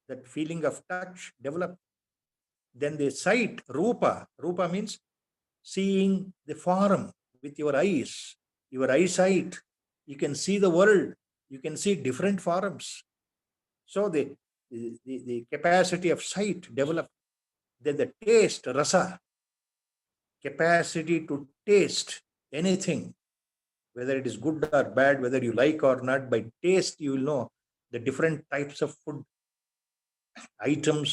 That feeling of touch developed. Then the sight, rupa. Rupa means seeing the form with your eyes, your eyesight. You can see the world. You can see different forms. So the capacity of sight developed. Then the taste, rasa, capacity to taste anything, whether it is good or bad, whether you like or not. By taste, you will know the different types of food items,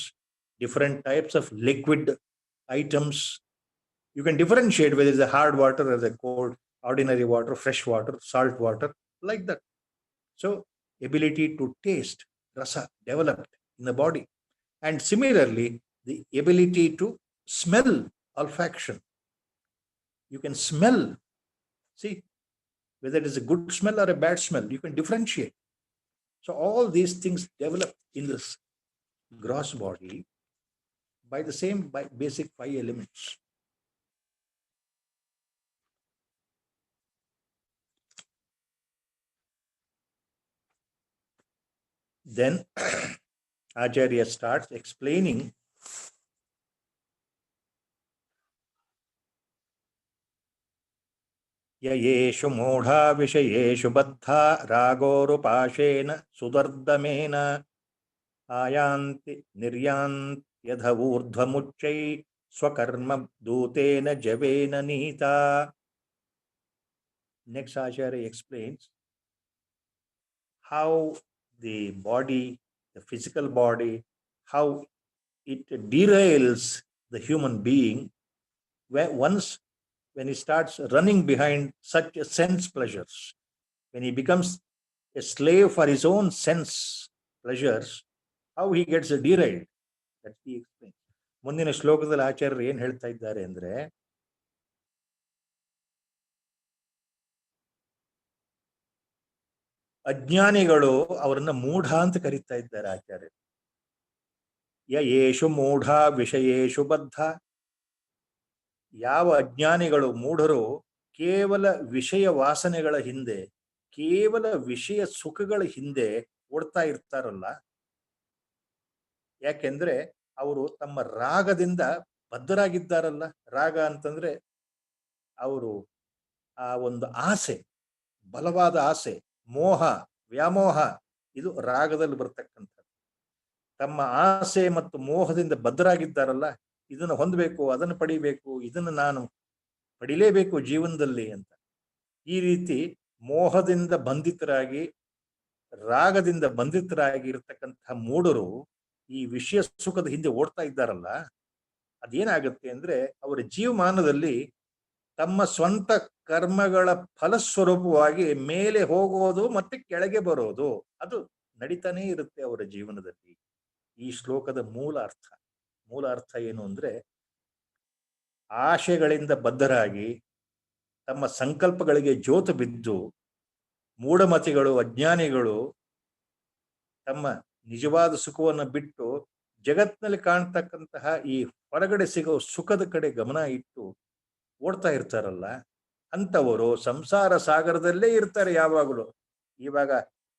different types of liquid items. You can differentiate whether it's a hard water or the cold, ordinary water, fresh water, salt water, like that. So ability to taste, rasa, developed in the body. And similarly, the ability to smell, olfaction. You can smell. See, whether it is a good smell or a bad smell, you can differentiate. So all these things develop in this gross body by the same basic 5 elements. Then Acharya starts explaining येषु मूढा विषयेषु बद्धा रागोरुपाशेन सुदर्दमेन आयान्ति निर्यान्त्यध ऊर्ध्वमुच्चै स्वकर्म दूतेन जवेन Nita. Next Acharya explains how the body, the physical body, how it derails the human being when he starts running behind such sense pleasures, when he becomes a slave for his own sense pleasures, how he gets derailed. That he explains. ಮುಂದಿನ ಶ್ಲೋಕದಲ್ಲಿ ಆಚಾರ್ಯರು ಏನ್ ಹೇಳ್ತಾ ಇದ್ದಾರೆ ಅಂದ್ರೆ, ಅಜ್ಞಾನಿಗಳು ಅವರನ್ನ ಮೂಢ ಅಂತ ಕರೀತಾ ಇದ್ದಾರೆ ಆಚಾರ್ಯರು. ಯೇಷು ಮೂಢ ವಿಷಯೇಷು ಬದ್ಧ. ಯಾವ ಅಜ್ಞಾನಿಗಳು ಮೂಢರು ಕೇವಲ ವಿಷಯ ವಾಸನೆಗಳ ಹಿಂದೆ, ಕೇವಲ ವಿಷಯ ಸುಖಗಳ ಹಿಂದೆ ಓಡ್ತಾ ಇರ್ತಾರಲ್ಲ, ಯಾಕೆಂದ್ರೆ ಅವರು ತಮ್ಮ ರಾಗದಿಂದ ಬದ್ಧರಾಗಿದ್ದಾರಲ್ಲ. ರಾಗ ಅಂತಂದ್ರೆ ಅವರು ಆ ಒಂದು ಆಸೆ, ಬಲವಾದ ಆಸೆ, ಮೋಹ, ವ್ಯಾಮೋಹ, ಇದು ರಾಗದಲ್ಲಿ ಬರ್ತಕ್ಕಂಥದ್ದು. ತಮ್ಮ ಆಸೆ ಮತ್ತು ಮೋಹದಿಂದ ಬದ್ಧರಾಗಿದ್ದಾರಲ್ಲ, ಇದನ್ನು ಹೊಂದಬೇಕು, ಅದನ್ನು ಪಡಿಬೇಕು, ಇದನ್ನು ನಾನು ಪಡಿಲೇಬೇಕು ಜೀವನದಲ್ಲಿ ಅಂತ. ಈ ರೀತಿ ಮೋಹದಿಂದ ಬಂಧಿತರಾಗಿ, ರಾಗದಿಂದ ಬಂಧಿತರಾಗಿ ಇರತಕ್ಕಂತಹ ಮೂಢರು ಈ ವಿಷಯ ಸುಖದ ಹಿಂದೆ ಓಡ್ತಾ ಇದ್ದಾರಲ್ಲ, ಅದೇನಾಗುತ್ತೆ ಅಂದ್ರೆ ಅವರ ಜೀವಮಾನದಲ್ಲಿ ತಮ್ಮ ಸ್ವಂತ ಕರ್ಮಗಳ ಫಲಸ್ವರೂಪವಾಗಿ ಮೇಲೆ ಹೋಗೋದು ಮತ್ತೆ ಕೆಳಗೆ ಬರೋದು, ಅದು ನಡೀತಾನೇ ಇರುತ್ತೆ ಅವರ ಜೀವನದಲ್ಲಿ. ಈ ಶ್ಲೋಕದ ಮೂಲ ಅರ್ಥ ಏನು ಅಂದ್ರೆ, ಆಶೆಗಳಿಂದ ಬದ್ಧರಾಗಿ ತಮ್ಮ ಸಂಕಲ್ಪಗಳಿಗೆ ಜೋತು ಬಿದ್ದು ಮೂಢಮತಿಗಳು, ಅಜ್ಞಾನಿಗಳು ತಮ್ಮ ನಿಜವಾದ ಸುಖವನ್ನು ಬಿಟ್ಟು ಜಗತ್ತಿನಲ್ಲಿ ಕಾಣ್ತಕ್ಕಂತಹ ಈ ಹೊರಗಡೆ ಸಿಗೋ ಸುಖದ ಕಡೆ ಗಮನ ಇಟ್ಟು ಓಡ್ತಾ ಇರ್ತಾರಲ್ಲ, ಅಂಥವರು ಸಂಸಾರ ಸಾಗರದಲ್ಲೇ ಇರ್ತಾರೆ ಯಾವಾಗಲೂ. ಇವಾಗ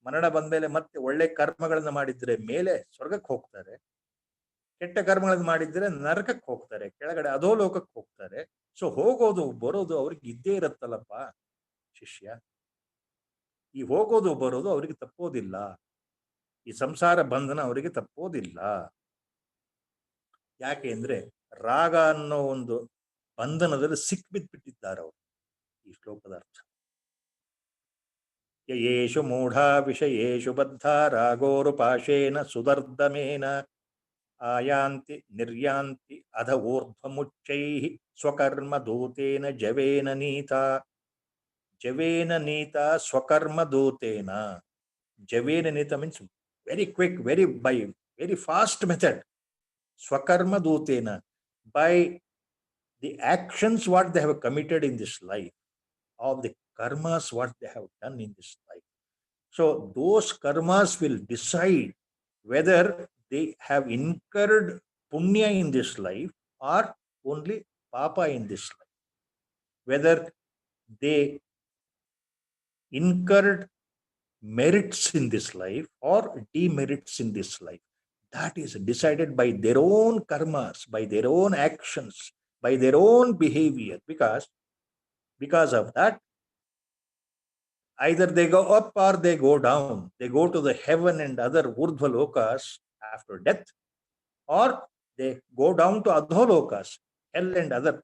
ಮರಣ ಬಂದ್ಮೇಲೆ ಮತ್ತೆ ಒಳ್ಳೆ ಕರ್ಮಗಳನ್ನ ಮಾಡಿದ್ರೆ ಮೇಲೆ ಸ್ವರ್ಗಕ್ಕೆ ಹೋಗ್ತಾರೆ, ಕೆಟ್ಟ ಕರ್ಮಗಳನ್ನ ಮಾಡಿದ್ರೆ ನರಕಕ್ಕೆ ಹೋಗ್ತಾರೆ, ಕೆಳಗಡೆ ಅಧೋಲೋಕಕ್ಕೆ ಹೋಗ್ತಾರೆ. ಸೊ ಹೋಗೋದು ಬರೋದು ಅವ್ರಿಗೆ ಇದ್ದೇ ಇರತ್ತಲ್ಲಪ್ಪ ಶಿಷ್ಯ. ಈ ಹೋಗೋದು ಬರೋದು ಅವರಿಗೆ ತಪ್ಪೋದಿಲ್ಲ, ಈ ಸಂಸಾರ ಬಂಧನ ಅವರಿಗೆ ತಪ್ಪೋದಿಲ್ಲ. ಯಾಕೆ ಅಂದ್ರೆ ರಾಗ ಅನ್ನೋ ಒಂದು ಬಂಧನದಲ್ಲಿ ಸಿಕ್ಬಿದ್ಬಿಟ್ಟಿದ್ದಾರೆ ಅವರು. ಈ ಶ್ಲೋಕದ ಅರ್ಥ, ಯೇಷು ಮೂಢ ವಿಷಯೇಷು ಬದ್ಧ ರಾಗೋರುಪಾಶೇನ ಸುದರ್ದಮೇನ ಆಯಾಂತಿ ನಿರ್ಯಾಂತಿ ಅಧ ಊರ್ಧ್ವಮುಚ್ಚೈ ಸ್ವಕರ್ಮ ದೂತೇನ ಜವೇನ ನೀತ. ಜವೇನ ನೀತ ಸ್ವಕರ್ಮ ದೂತೇನ. ಜವೇನ ನೀತ means very quick, very fast method. Swakarma dutena, by the actions what they have committed in this life, of the karmas what they have done in this life. So those karmas will decide whether they have incurred punya in this life or only papa in this life. Whether they incurred merits in this life or demerits in this life, that is decided by their own karmas, by their own actions, by their own behavior. Because of that, either they go up or they go down. They go to the heaven and other urdhva lokas after death, or they go down to adholokas, hell and other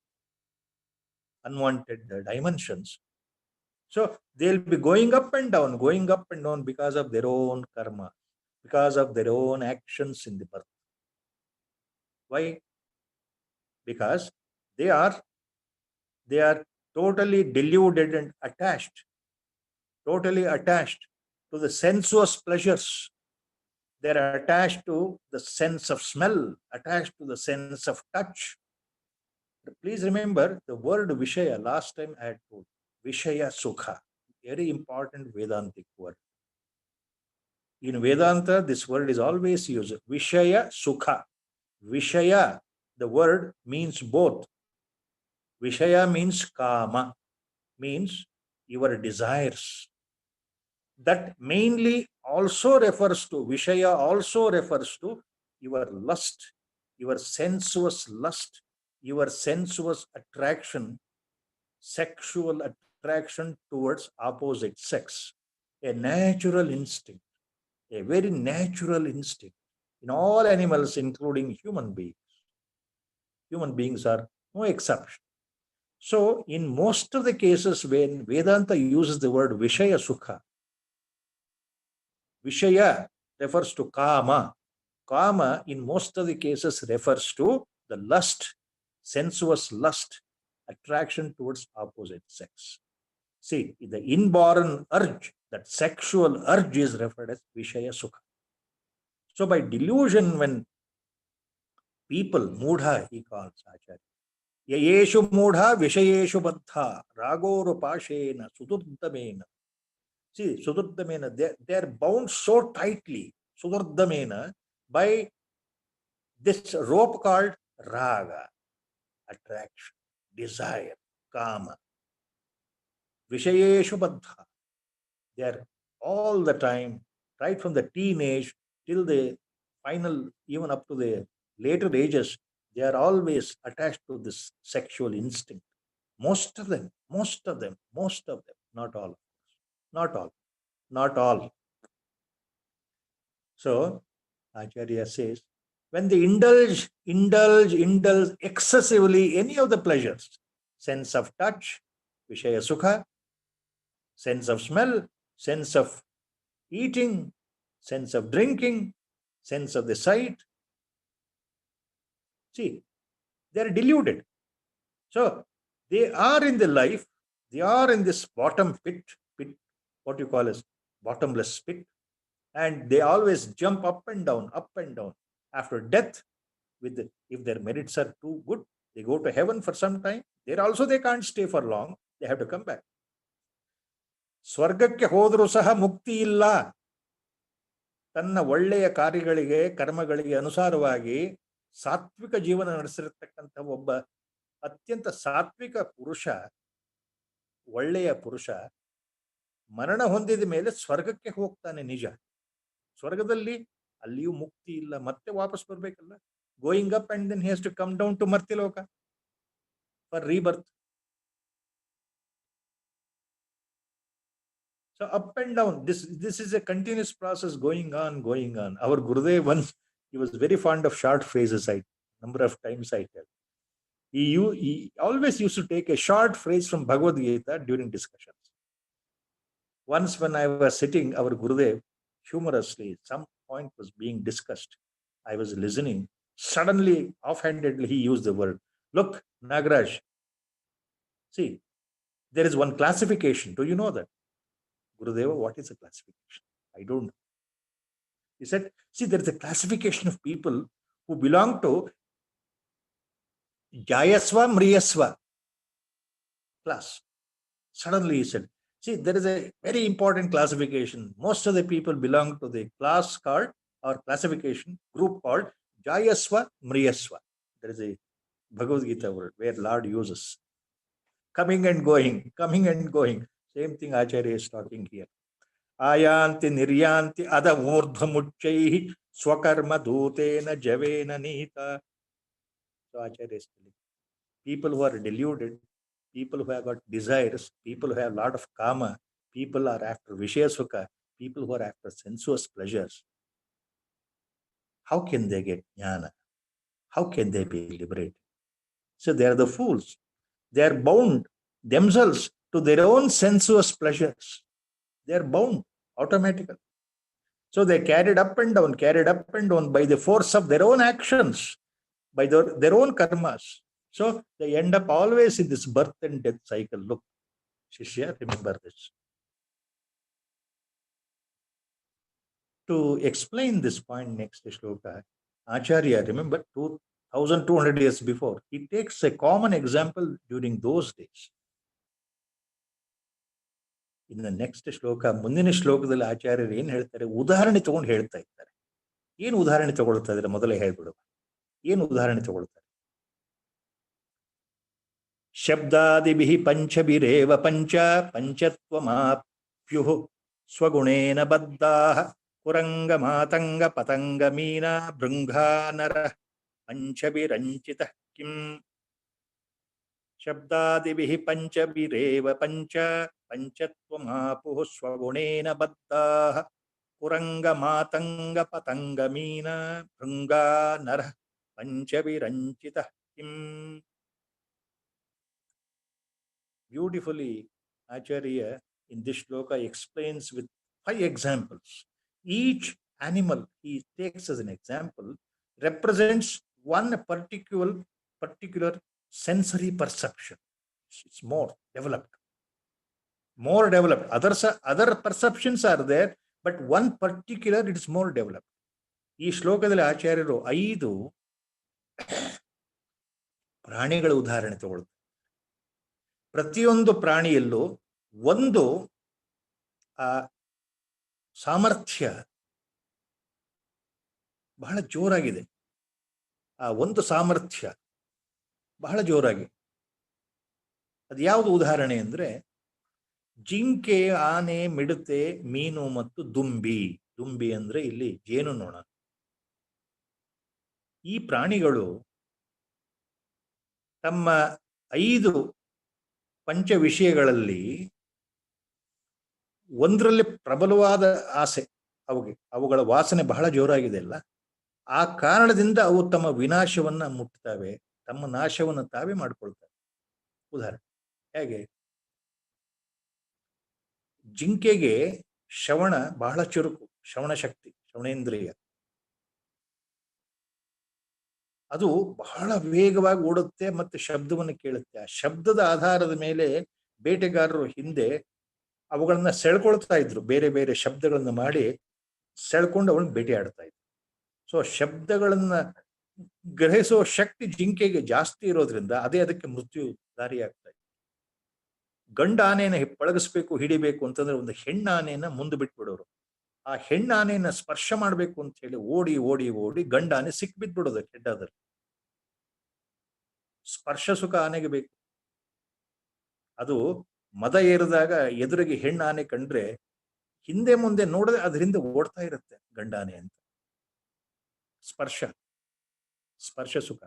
unwanted dimensions. So they'll be going up and down because of their own karma, because of their own actions in the birth. Why? Because they are totally deluded and attached to the sensuous pleasures. They are attached to the sense of smell, attached to the sense of touch. Please remember the word Vishaya, last time I had told. Vishaya Sukha, very important Vedantic word. In Vedanta, this word is always used. Vishaya Sukha. Vishaya, the word means both. Vishaya means kama, means your desires. That mainly also refers to, Vishaya also refers to your lust, your sensuous lust, your sensuous attraction, sexual attraction towards opposite sex. A natural instinct, a very natural instinct in all animals, including human beings. Human beings are no exception. So, in most of the cases, when Vedanta uses the word Vishaya Sukha, Vishaya refers to Kama. Kama, in most of the cases, refers to the lust, sensuous lust, attraction towards opposite sex. See, the inborn urge, that sexual urge is referred as Vishaya Sukha. So, by delusion, when people, Mudha, he calls Acharya, Yayeshu Mudha Vishayeshu Baddha Ragorupashena Sudurdamena. See, Sudurdamena, they are bound so tightly, Sudurdamena, by this rope called Raga, attraction, desire, Kama. Vishayeshu Baddha. They are all the time, right from the teenage till the final, even up to the later ages, they are always attached to this sexual instinct. Most of them, not all, not all, not all. So, Acharya says, when they indulge excessively any of the pleasures, sense of touch, Vishaya Sukha, sense of smell, sense of eating, sense of drinking, sense of the sight. See, they are deluded. So, they are in the life, they are in this bottom pit, what you call as bottomless pit, and they always jump up and down. After death, if their merits are too good, they go to heaven for some time. There also they can't stay for long. They have to come back. ಸ್ವರ್ಗಕ್ಕೆ ಹೋದರೂ ಸಹ ಮುಕ್ತಿ ಇಲ್ಲ. ತನ್ನ ಒಳ್ಳೆಯ ಕಾರ್ಯಗಳಿಗೆ ಕರ್ಮಗಳಿಗೆ ಅನುಸಾರವಾಗಿ ಸಾತ್ವಿಕ ಜೀವನ ನಡೆಸಿರತಕ್ಕಂಥ ಒಬ್ಬ ಅತ್ಯಂತ ಸಾತ್ವಿಕ ಪುರುಷ, ಒಳ್ಳೆಯ ಪುರುಷ ಮರಣ ಹೊಂದಿದ ಮೇಲೆ ಸ್ವರ್ಗಕ್ಕೆ ಹೋಗ್ತಾನೆ. ನಿಜ, ಸ್ವರ್ಗದಲ್ಲಿ ಅಲ್ಲಿಯೂ ಮುಕ್ತಿ ಇಲ್ಲ, ಮತ್ತೆ ವಾಪಸ್ ಬರ್ಬೇಕಲ್ಲ. Going up and then he has to come down to Martyaloka for rebirth. So up and down, this is a continuous process going on. Our Gurudev once, he was very fond of short phrases. Number of times I tell. He always used to take a short phrase from Bhagavad Gita during discussions. Once when I was sitting, our Gurudev, humorously, some point was being discussed. I was listening. Suddenly, offhandedly, he used the word, look, Nagaraj, see, there is one classification. Do you know that? Gurudeva, what is a classification? I don't know. He said, see, there is a classification of people who belong to Jayasva, Mriyasva class. Suddenly he said, see, there is a very important classification. Most of the people belong to the class called, or classification group called Jayasva, Mriyasva. There is a Bhagavad Gita word where Lord uses. Coming and going. Same thing Acharya is talking here. Ayanti niryanti ada urdhamuchaihi swakarma dhutena javena nita. So Acharya is telling people who are deluded, people who have got desires, people who have a lot of kama, people are after Vishaya Sukha, people who are after sensuous pleasures. How can they get jnana? How can they be liberated? So they are the fools. They are bound themselves to their own sensuous pleasures. They are bound automatically. So they carried up and down by the force of their own actions, by their own karmas. So they end up always in this birth and death cycle. Look, Shishya, remember this. To explain this point, next shloka, Acharya, remember, 2200 years before, he takes a common example during those days. ಇನ್ನು next ಶ್ಲೋಕ, ಮುಂದಿನ ಶ್ಲೋಕದಲ್ಲಿ ಆಚಾರ್ಯರು ಏನ್ ಹೇಳ್ತಾರೆ, ಉದಾಹರಣೆ ತಗೊಂಡು ಹೇಳ್ತಾ ಇದ್ದಾರೆ. ಏನು ಉದಾಹರಣೆ ತಗೊಳ್ತಾ ಇದ್ದಾರೆ ಮೊದಲೇ ಹೇಳ್ಬಿಡುವ. ಏನು ಉದಾಹರಣೆ ತಗೊಳ್ತಾರೆ? ಶಬ್ದಾದಿಭಿಃ ಪಂಚಭಿರೇವ ಪಂಚ ಪಂಚತ್ವಮಾಪ್ಯುಃ ಸ್ವಗುಣೇನ ಬದ್ಧಾಃ ಕುರಂಗ ಮಾತಂಗ ಪತಂಗ ಮೀನಾ ಭೃಂಗಾನರ ಪಂಚಭಿರಂಚಿತಃ ಕಿಂ. ಶಬ್ದಾದಿಭಿಃ ಪಂಚಭಿರೇವ ಪಂಚ ಪಂಚತ್ವಮಾಪುಃ ಸ್ವಗುಣೇನ ಬದ್ಧಾಃ ಕುರಂಗ ಮಾತಂಗ ಪತಂಗ ಮೀನ ಭೃಂಗಾನರ ಪಂಚಭಿರಂಚಿತಃ ಕಿಂ. Beautifully, Acharya in this shloka explains with 5 examples. Each animal he takes as an example represents one particular sensory perception. It's more developed. Other perceptions are there, but one particular it is more developed. ಈ ಶ್ಲೋಕದಲ್ಲಿ ಆಚಾರ್ಯರು 5 ಪ್ರಾಣಿಗಳ ಉದಾಹರಣೆ ತಗೊಳ್ತಾರೆ. ಪ್ರತಿಯೊಂದು ಪ್ರಾಣಿಯಲ್ಲೂ ಒಂದು ಸಾಮರ್ಥ್ಯ ಬಹಳ ಜೋರಾಗಿದೆ. ಆ ಒಂದು ಸಾಮರ್ಥ್ಯ ಬಹಳ ಜೋರಾಗಿ, ಅದು ಯಾವುದು ಉದಾಹರಣೆ ಅಂದ್ರೆ ಜಿಂಕೆ, ಆನೆ, ಮಿಡತೆ, ಮೀನು ಮತ್ತು ದುಂಬಿ. ದುಂಬಿ ಅಂದ್ರೆ ಇಲ್ಲಿ ಜೇನುನೊಣ. ಈ ಪ್ರಾಣಿಗಳು ತಮ್ಮ 5 ಪಂಚ ವಿಷಯಗಳಲ್ಲಿ ಒಂದರಲ್ಲಿ ಪ್ರಬಲವಾದ ಆಸೆ, ಅವುಗಳ ವಾಸನೆ ಬಹಳ ಜೋರಾಗಿದೆ ಅಲ್ಲ, ಆ ಕಾರಣದಿಂದ ಅವು ತಮ್ಮ ವಿನಾಶವನ್ನ ಮುಟ್ತವೆ, ತಮ್ಮ ನಾಶವನ್ನು ತಾವೇ ಮಾಡ್ಕೊಳ್ತವೆ. ಉದಾಹರಣೆ ಹೇಗೆ? ಜಿಂಕೆಗೆ ಶ್ರವಣ ಬಹಳ ಚುರುಕು, ಶ್ರವಣ ಶಕ್ತಿ, ಶ್ರವಣೇಂದ್ರಿಯ. ಅದು ಬಹಳ ವೇಗವಾಗಿ ಓಡುತ್ತೆ ಮತ್ತು ಶಬ್ದವನ್ನು ಕೇಳುತ್ತೆ. ಆ ಶಬ್ದದ ಆಧಾರದ ಮೇಲೆ ಬೇಟೆಗಾರರು ಹಿಂದೆ ಅವುಗಳನ್ನ ಸೆಳ್ಕೊಳ್ತಾ ಇದ್ರು, ಬೇರೆ ಬೇರೆ ಶಬ್ದಗಳನ್ನ ಮಾಡಿ ಸೆಳ್ಕೊಂಡು ಅವಳನ್ನ ಬೇಟೆ ಆಡ್ತಾ ಇದ್ರು. ಸೊ ಶಬ್ದಗಳನ್ನ ಗ್ರಹಿಸೋ ಶಕ್ತಿ ಜಿಂಕೆಗೆ ಜಾಸ್ತಿ ಇರೋದ್ರಿಂದ ಅದೇ ಅದಕ್ಕೆ ಮೃತ್ಯು ದಾರಿಯಾಗ್ತಾ ಇತ್ತು. ಗಂಡ ಆನೆಯನ್ನ ಪಳಗಿಸ್ಬೇಕು, ಹಿಡಿಬೇಕು ಅಂತಂದ್ರೆ ಒಂದು ಹೆಣ್ಣಾನೆಯನ್ನ ಮುಂದೆ ಬಿಟ್ಬಿಡೋರು. ಆ ಹೆಣ್ಣಾನೆಯನ್ನ ಸ್ಪರ್ಶ ಮಾಡ್ಬೇಕು ಅಂತ ಹೇಳಿ ಓಡಿ ಓಡಿ ಓಡಿ ಗಂಡಾನೆ ಸಿಕ್ಬಿದ್ಬಿಡೋದು ಹೆಡ್ಡಾದಲ್ಲಿ. ಸ್ಪರ್ಶ ಸುಖ ಆನೆಗೆ ಬೇಕು. ಅದು ಮದ ಏರಿದಾಗ ಎದುರಿಗೆ ಹೆಣ್ಣಾನೆ ಕಂಡ್ರೆ ಹಿಂದೆ ಮುಂದೆ ನೋಡದೆ ಅದರಿಂದ ಓಡ್ತಾ ಇರುತ್ತೆ ಗಂಡಾನೆ ಅಂತ. ಸ್ಪರ್ಶ ಸುಖ.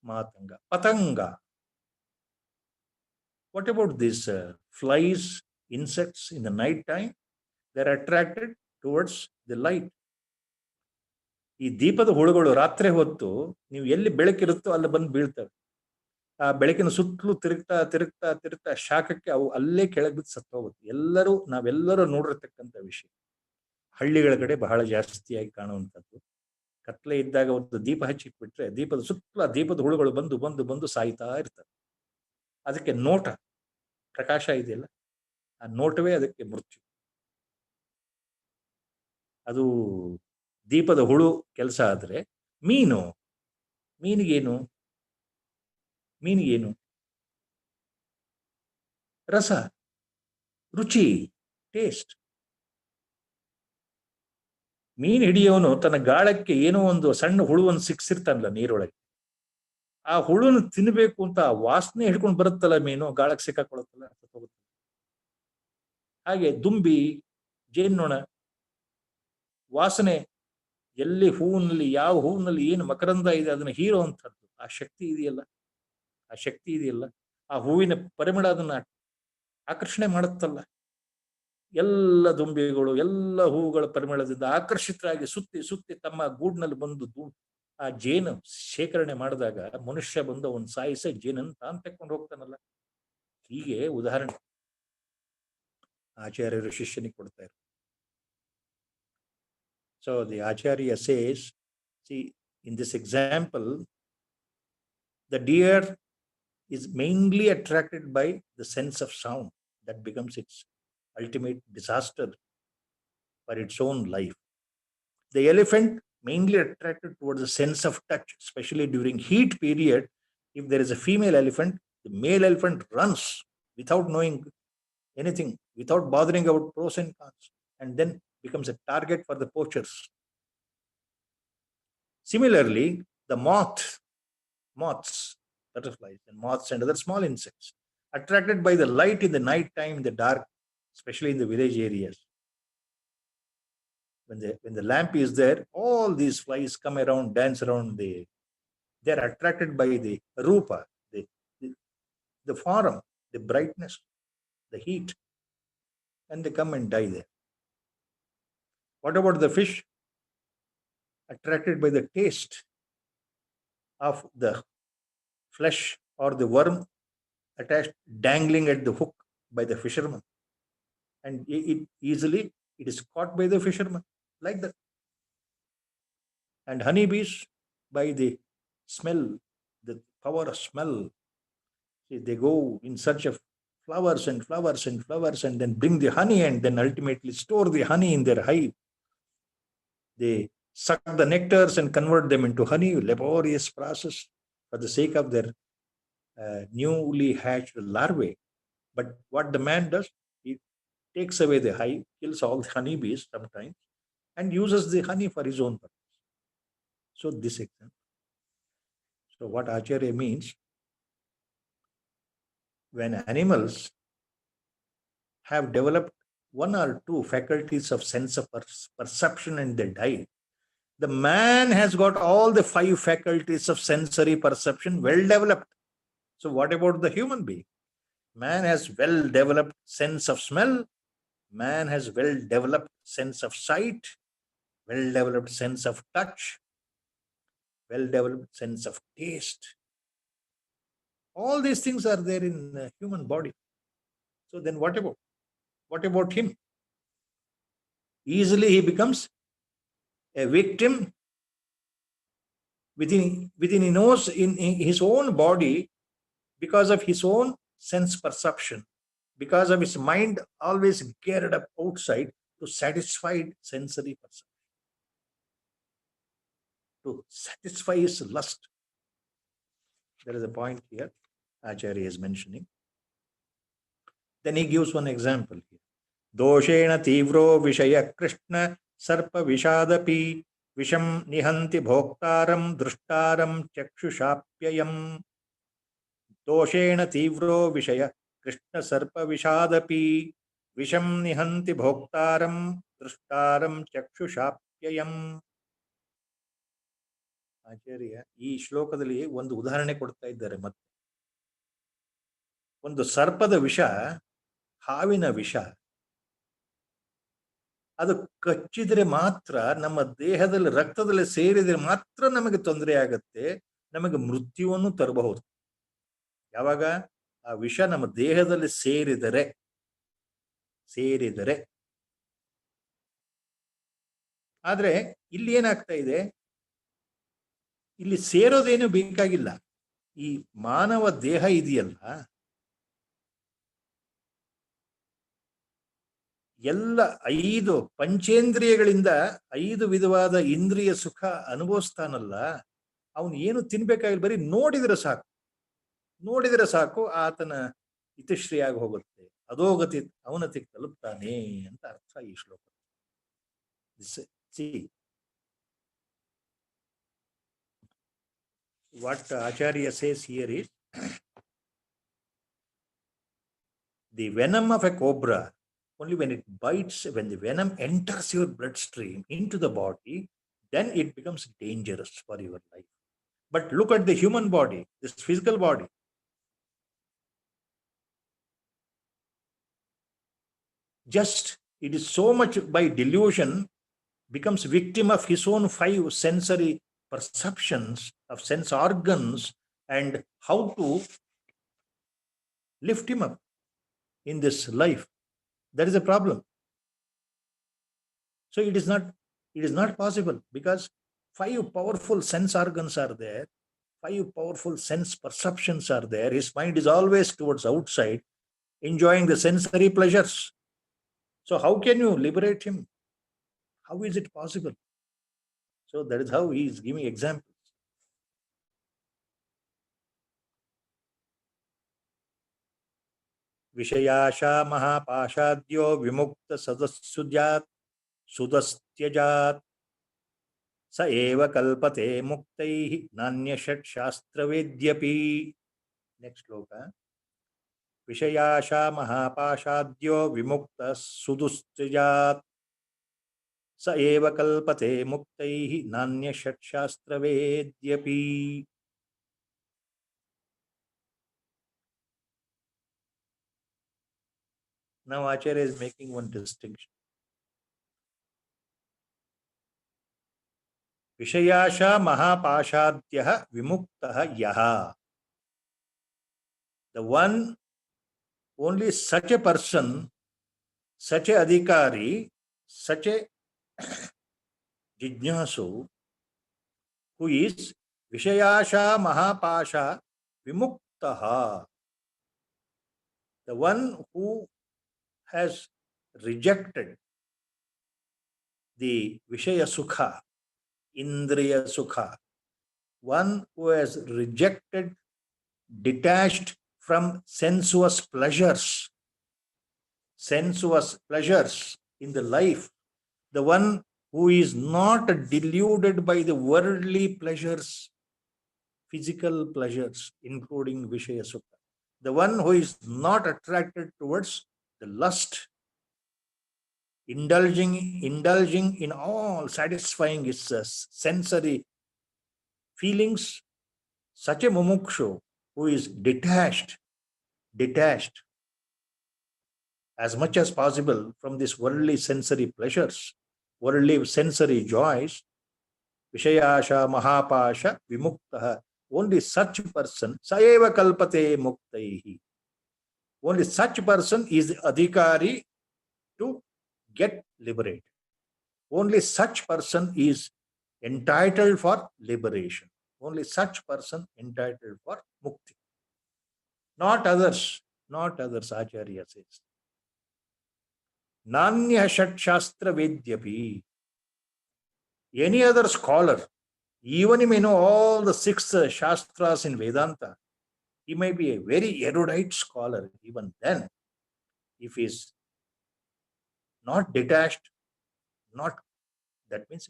ಮಾತಂಗ, ಪತಂಗ. What about these flies, insects in the night time? They're attracted towards the light. ಈ ದೀಪದ ಹುಳುಗಳು ರಾತ್ರಿ ಹೊತ್ತು ನೀವು ಎಲ್ಲಿ ಬೆಳಕಿರುತ್ತೋ ಅಲ್ಲಿ ಬಂದು ಬೀಳ್ತವೆ. ಆ ಬೆಳಕಿನ ಸುತ್ತಲೂ ತಿರುಗ್ತಾ ತಿರುಗ್ತಾ ತಿರುಗ್ತಾ ಶಾಖಕ್ಕೆ ಅವು ಅಲ್ಲೇ ಕೆಳಗೆ ಬಿದ್ದು ಸತ್ತು ಹೋಗುತ್ತೆ. ನಾವೆಲ್ಲರೂ ನೋಡಿರ್ತಕ್ಕಂಥ ವಿಷಯ. ಹಳ್ಳಿಗಳ ಕಡೆ ಬಹಳ ಜಾಸ್ತಿಯಾಗಿ ಕಾಣುವಂಥದ್ದು. ಕತ್ಲೆ ಇದ್ದಾಗ ಒಂದು ದೀಪ ಹಚ್ಚಿಟ್ಬಿಟ್ರೆ ದೀಪದ ಸುತ್ತಲ ದೀಪದ ಹುಳುಗಳು ಬಂದು ಬಂದು ಬಂದು ಸಾಯ್ತಾ ಇರ್ತವೆ. ಅದಕ್ಕೆ ನೋಟ, ಪ್ರಕಾಶ ಇದೆಯಲ್ಲ, ಆ ನೋಟವೇ ಅದಕ್ಕೆ ಮೃತ್ಯು. ಅದು ದೀಪದ ಹುಳು ಕೆಲಸ ಆದ್ರೆ ಮೀನಿಗೇನು ರಸ, ರುಚಿ, ಟೇಸ್ಟ್. ಮೀನು ಹಿಡಿಯೋನು ತನ್ನ ಗಾಳಕ್ಕೆ ಏನೋ ಒಂದು ಸಣ್ಣ ಹುಳುವನ್ನು ಸಿಕ್ಸಿರ್ತಾನಲ್ಲ ನೀರೊಳಗೆ, ಆ ಹುಳುನ ತಿನ್ಬೇಕು ಅಂತ ಆ ವಾಸನೆ ಹಿಡ್ಕೊಂಡು ಬರುತ್ತಲ್ಲ ಮೀನು, ಗಾಳಕ್ಕೆ ಸಿಕ್ಕಾಕೊಳುತ್ತಲ್ಲ, ಹೋಗುತ್ತೆ. ಹಾಗೆ ದುಂಬಿ, ಜೇನ್ನೊಣ ವಾಸನೆ, ಎಲ್ಲಿ ಹೂವಿನಲ್ಲಿ ಯಾವ ಹೂವಿನಲ್ಲಿ ಏನು ಮಕರಂದ ಇದೆ ಅದನ್ನ ಹೀರುವಂಥದ್ದು ಆ ಶಕ್ತಿ ಇದೆಯಲ್ಲ, ಆ ಹೂವಿನ ಪರಿಮಳ ಅದನ್ನ ಆಕರ್ಷಣೆ ಮಾಡುತ್ತಲ್ಲ. ಎಲ್ಲ ದುಂಬಿಗಳು ಎಲ್ಲ ಹೂವುಗಳ ಪರಿಮಳದಿಂದ ಆಕರ್ಷಿತರಾಗಿ ಸುತ್ತಿ ಸುತ್ತಿ ತಮ್ಮ ಗೂಡಿನಲ್ಲಿ ಬಂದು ಆ ಜೇನು ಶೇಖರಣೆ ಮಾಡಿದಾಗ ಮನುಷ್ಯ ಬಂದು ಅವನ್ ಸಾಯಿಸ ಜೇನನ್ನು ತಾನು ತೆಕ್ಕೊಂಡು ಹೋಗ್ತಾನಲ್ಲ. ಹೀಗೆ ಉದಾಹರಣೆ ಆಚಾರ್ಯರು ಶಿಷ್ಯನಿಗೆ ಕೊಡ್ತಾ ಇರು. So the Acharya says, see, in this example, the deer is mainly attracted by the sense of sound. That becomes its ultimate disaster for its own life. The elephant mainly attracted towards the sense of touch, especially during heat period. If there is a female elephant, the male elephant runs without knowing anything, without bothering about pros and cons, and then becomes a target for the poachers. Similarly, the moths, butterflies, and moths and other small insects, attracted by the light in the night time, in the dark, especially in the village areas. When the lamp is there, all these flies come around, dance around. They are attracted by the rupa, the, the form, the brightness, the heat, and they come and die there. What about the fish? Attracted by the taste of the flesh or the worm attached, dangling at the hook by the fisherman, and it easily it is caught by the fisherman, like that. And honeybees, by the smell, the power of smell, see, they go in search of flowers and flowers and flowers, and then bring the honey, and then ultimately store the honey in their hive. They suck the nectars and convert them into honey, laborious process for the sake of their newly hatched larvae. But what the man does, he takes away the hive, kills all the honeybees sometimes, and uses the honey for his own purpose. So this example. So what Acharya means, when animals have developed one or two faculties of sense of perception and they die, the man has got all the five faculties of sensory perception well developed. So what about the human being? Man has well developed sense of smell. Man has well developed sense of sight, well developed sense of touch, well developed sense of taste. All these things are there in the human body. So then what about him? Easily he becomes a victim within he knows in his own body, because of his own sense perception, because of his mind always geared up outside to satisfy sensory perception, to satisfy his lust. There is a point here Acharya is mentioning. Then he gives one example here. Doshena tivro vishaya krishna sarpa vishadapi visham nihanti bhoktaram drushtaram chakshushaapyayam. Doshena tivro vishaya krishna sarpa vishadapi visham nihanti bhoktaram drushtaram chakshushaapyayam. ಆಚಾರ್ಯ ಈ ಶ್ಲೋಕದಲ್ಲಿ ಒಂದು ಉದಾಹರಣೆ ಕೊಡ್ತಾ ಇದ್ದಾರೆ. ಮತ್ತೆ ಒಂದು ಸರ್ಪದ ವಿಷ, ಹಾವಿನ ವಿಷ, ಅದು ಕಚ್ಚಿದ್ರೆ ಮಾತ್ರ ನಮ್ಮ ದೇಹದಲ್ಲಿ ರಕ್ತದಲ್ಲಿ ಸೇರಿದ್ರೆ ಮಾತ್ರ ನಮಗೆ ತೊಂದರೆ ಆಗತ್ತೆ, ನಮಗೆ ಮೃತ್ಯುವನ್ನು ತರಬಹುದು. ಯಾವಾಗ ಆ ವಿಷ ನಮ್ಮ ದೇಹದಲ್ಲಿ ಸೇರಿದರೆ ಆದ್ರೆ ಇಲ್ಲಿ ಏನಾಗ್ತಾ ಇದೆ, ಇಲ್ಲಿ ಸೇರೋದೇನು ಬೇಕಾಗಿಲ್ಲ. ಈ ಮಾನವ ದೇಹ ಇದೆಯಲ್ಲ, ಎಲ್ಲ 5 ಪಂಚೇಂದ್ರಿಯಗಳಿಂದ 5 ವಿಧವಾದ ಇಂದ್ರಿಯ ಸುಖ ಅನುಭವಿಸ್ತಾನಲ್ಲ, ಅವನು ಏನು ತಿನ್ಬೇಕಾಗಿಲ್ಲ, ಬರೀ ನೋಡಿದರೆ ಸಾಕು ಆತನ ಇತಿಶ್ರೀಯಾಗಿ ಹೋಗುತ್ತೆ, ಅಧೋಗತಿ ಅವನತಿಗೆ ತಲುಪ್ತಾನೆ ಅಂತ ಅರ್ಥ ಈ ಶ್ಲೋಕ. What Acharya says here is, the venom of a cobra, only when it bites, when the venom enters your bloodstream into the body, then it becomes dangerous for your life. But look at the human body, this physical body. Just it is so much by delusion becomes victim of his own 5 sensory perceptions of sense organs and how to lift him up in this life. That is a problem. So it is not possible, because 5 powerful sense organs are there, 5 powerful sense perceptions are there. His mind is always towards outside, enjoying the sensory pleasures. So how can you liberate him? How is it possible? So that is how he is giving examples. ವಿಷಯಾಶಾ ಮಹಾಪಾಶಾದ್ಯೋ ವಿಮುಕ್ತ ಸದಸ್ಸುಜಾತ್ ಸುದಸ್ತ್ಯಜಾತ್ ಸ ಏವ ಕಲ್ಪತೆ ಮುಕ್ತೈಃ ನಾನ್ಯ ಷಟ್ ಶಾಸ್ತ್ರವೇದ್ಯಪಿ. Next ಶ್ಲೋಕ. ವಿಷಯಾಶಾ ಮಹಾಪಾಶಾದ್ಯೋ ವಿಮುಕ್ತ ಸುದುಸ್ತ್ಯಜಾತ್ ಸ ಏವ ಕಲ್ಪತೆ ಮುಕ್ತೈಃ ನಾನ್ಯ ಷಟ್ ಶಾಸ್ತ್ರವೇದ್ಯಪಿ. Now Acharya is making one distinction. Vishayasha mahapashadyah vimuktah yaha. The one, only such a person, such a adhikari, such a jijnasu, who is Vishayasha mahapasha vimuktaha. The one who has rejected the Vishaya Sukha, Indriya Sukha, one who has rejected, detached from sensuous pleasures in the life, the one who is not deluded by the worldly pleasures, physical pleasures, including Vishaya Sukha, the one who is not attracted towards the lust, indulging in all, satisfying its sensory feelings, such a mumukshu who is detached as much as possible from these worldly sensory pleasures, worldly sensory joys, Vishayasha mahapasha vimuktah, only such person, saeva kalpate muktaihi, only such person is the adhikari to get liberated. Only such person is entitled for liberation. Only such person entitled for mukti. Not others, Acharya says. Nanya Shat Shastra Vedyapi. Any other scholar, even he may know all the 6 Shastras in Vedanta, he may be a very erudite scholar. Even then, if he is not detached, that means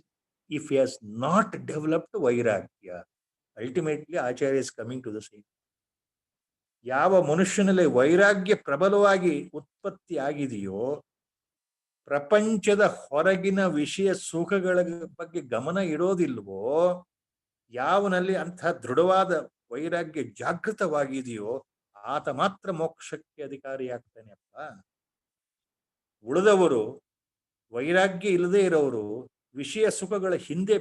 if he has not developed Vairagya, ultimately Acharya is coming to the same. ಯಾವ ಮನುಷ್ಯನಲ್ಲಿ ವೈರಾಗ್ಯ ಪ್ರಬಲವಾಗಿ ಉತ್ಪತ್ತಿ ಆಗಿದೆಯೋ, ಪ್ರಪಂಚದ ಹೊರಗಿನ ವಿಷಯ ಸುಖಗಳ ಬಗ್ಗೆ ಗಮನ ಇರೋದಿಲ್ವೋ, ಯಾವನಲ್ಲಿ ಅಂಥ ದೃಢವಾದ ವೈರಾಗ್ಯ ಜಾಗೃತವಾಗಿದೆಯೋ ಆತ ಮಾತ್ರ ಮೋಕ್ಷಕ್ಕೆ ಅಧಿಕಾರಿಯಾಗ್ತಾನೆ ಅಪ್ಪ. ಉಳಿದವರು, ವೈರಾಗ್ಯ ಇಲ್ಲದೆ ಇರೋರು, ವಿಷಯ ಸುಖಗಳ ಹಿಂದೆ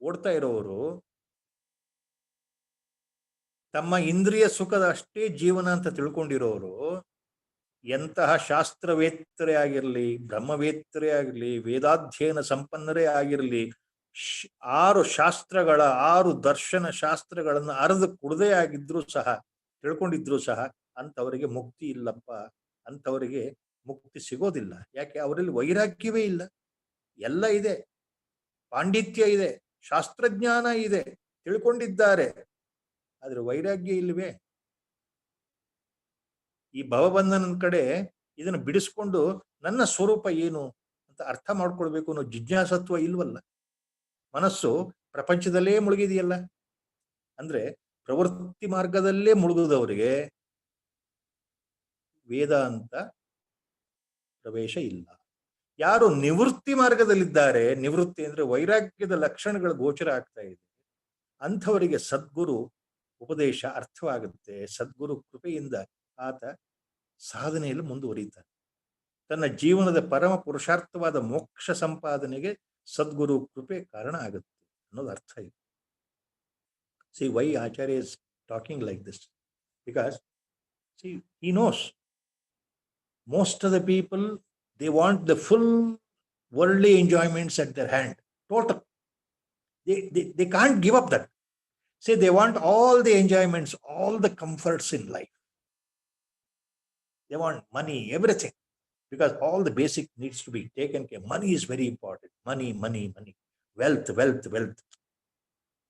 ಓಡ್ತಾ ಇರೋರು, ತಮ್ಮ ಇಂದ್ರಿಯ ಸುಖದ ಅಷ್ಟೇ ಜೀವನ ಅಂತ ತಿಳ್ಕೊಂಡಿರೋರು, ಎಂತಹ ಶಾಸ್ತ್ರವೇತ್ತರೇ ಆಗಿರಲಿ, ಬ್ರಹ್ಮವೇತ್ತರೇ ಆಗಿರಲಿ, ವೇದಾಧ್ಯಯನ ಸಂಪನ್ನರೇ ಆಗಿರಲಿ, 6 ಶಾಸ್ತ್ರಗಳ 6 ದರ್ಶನ ಶಾಸ್ತ್ರಗಳನ್ನು ಅರ್ಧ ಕುಡದೇ ಆಗಿದ್ರು ಸಹ, ತಿಳ್ಕೊಂಡಿದ್ರು ಸಹ ಅಂಥವರಿಗೆ ಮುಕ್ತಿ ಇಲ್ಲಪ್ಪ, ಅಂಥವರಿಗೆ ಮುಕ್ತಿ ಸಿಗೋದಿಲ್ಲ. ಯಾಕೆ? ಅವರಲ್ಲಿ ವೈರಾಗ್ಯವೇ ಇಲ್ಲ. ಎಲ್ಲ ಇದೆ, ಪಾಂಡಿತ್ಯ ಇದೆ, ಶಾಸ್ತ್ರಜ್ಞಾನ ಇದೆ, ತಿಳ್ಕೊಂಡಿದ್ದಾರೆ, ಆದ್ರೆ ವೈರಾಗ್ಯ ಇಲ್ವೇ? ಈ ಭವಬಂಧನ ಕಡೆ ಇದನ್ನು ಬಿಡಿಸ್ಕೊಂಡು ನನ್ನ ಸ್ವರೂಪ ಏನು ಅಂತ ಅರ್ಥ ಮಾಡ್ಕೊಳ್ಬೇಕು ಅನ್ನೋ ಜಿಜ್ಞಾಸತ್ವ ಇಲ್ವಲ್ಲ. ಮನಸ್ಸು ಪ್ರಪಂಚದಲ್ಲೇ ಮುಳುಗಿದೆಯಲ್ಲ. ಅಂದ್ರೆ ಪ್ರವೃತ್ತಿ ಮಾರ್ಗದಲ್ಲೇ ಮುಳುಗಿದವರಿಗೆ ವೇದಾಂತ ಪ್ರವೇಶ ಇಲ್ಲ. ಯಾರು ನಿವೃತ್ತಿ ಮಾರ್ಗದಲ್ಲಿದ್ದಾರೆ, ನಿವೃತ್ತಿ ಅಂದ್ರೆ ವೈರಾಗ್ಯದ ಲಕ್ಷಣಗಳು ಗೋಚರ ಆಗ್ತಾ ಇದೆ, ಅಂಥವರಿಗೆ ಸದ್ಗುರು ಉಪದೇಶ ಅರ್ಥವಾಗುತ್ತೆ. ಸದ್ಗುರು ಕೃಪೆಯಿಂದ ಆತ ಸಾಧನೆಯಲ್ಲಿ ಮುಂದುವರಿತಾನೆ. ತನ್ನ ಜೀವನದ ಪರಮ ಪುರುಷಾರ್ಥವಾದ ಮೋಕ್ಷ ಸಂಪಾದನೆಗೆ ಸದ್ಗುರು ಕೃಪೆ ಕಾರಣ ಆಗುತ್ತೆ ಅನ್ನೋದು ಅರ್ಥ ಇದೆ. See why Acharya is talking like this? Because see, he knows most of the people, they want the full worldly enjoyments at their hand, total. They can't give up that. Say they want all the enjoyments, all the comforts in life. They want money, everything, because all the basic needs to be taken care. Money is very important. Money. Wealth.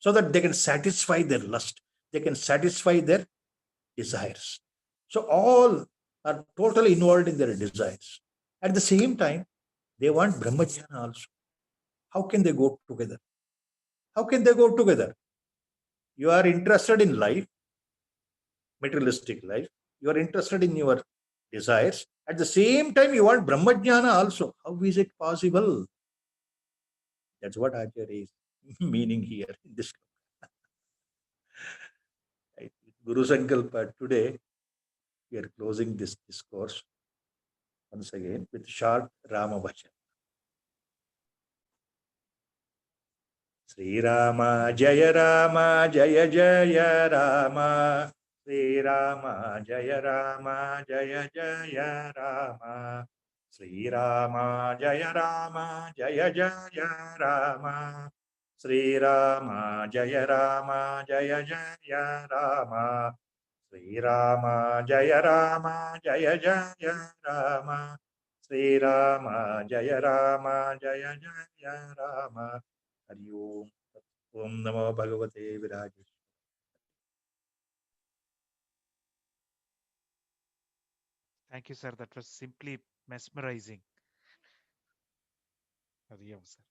So that they can satisfy their lust. They can satisfy their desires. So all are totally involved in their desires. At the same time, they want Brahmajnana also. How can they go together? How can they go together? You are interested in life, materialistic life. You are interested in your desires. At the same time, you want Brahmajnana also. How is it possible? That's what Acharya is meaning here in this. Right? Guru Sankalpa today, we are closing this discourse once again with short Rama Bhajan. Sri Rama Jaya Rama Jaya Jaya Rama Sri Rama Jaya Rama Jaya Jaya Rama Sri Rama Jaya Rama Jaya Jaya Rama Sri Rama Jaya Rama Jaya Jaya Rama Sri Rama Jaya Rama Jaya Jaya Rama Sri Rama Jaya Rama Jaya Jaya Rama Hari Om. Om Namo Bhagavate Virajeshwara. Thank you, sir. That was simply mesmerizing. Hari Om, sir.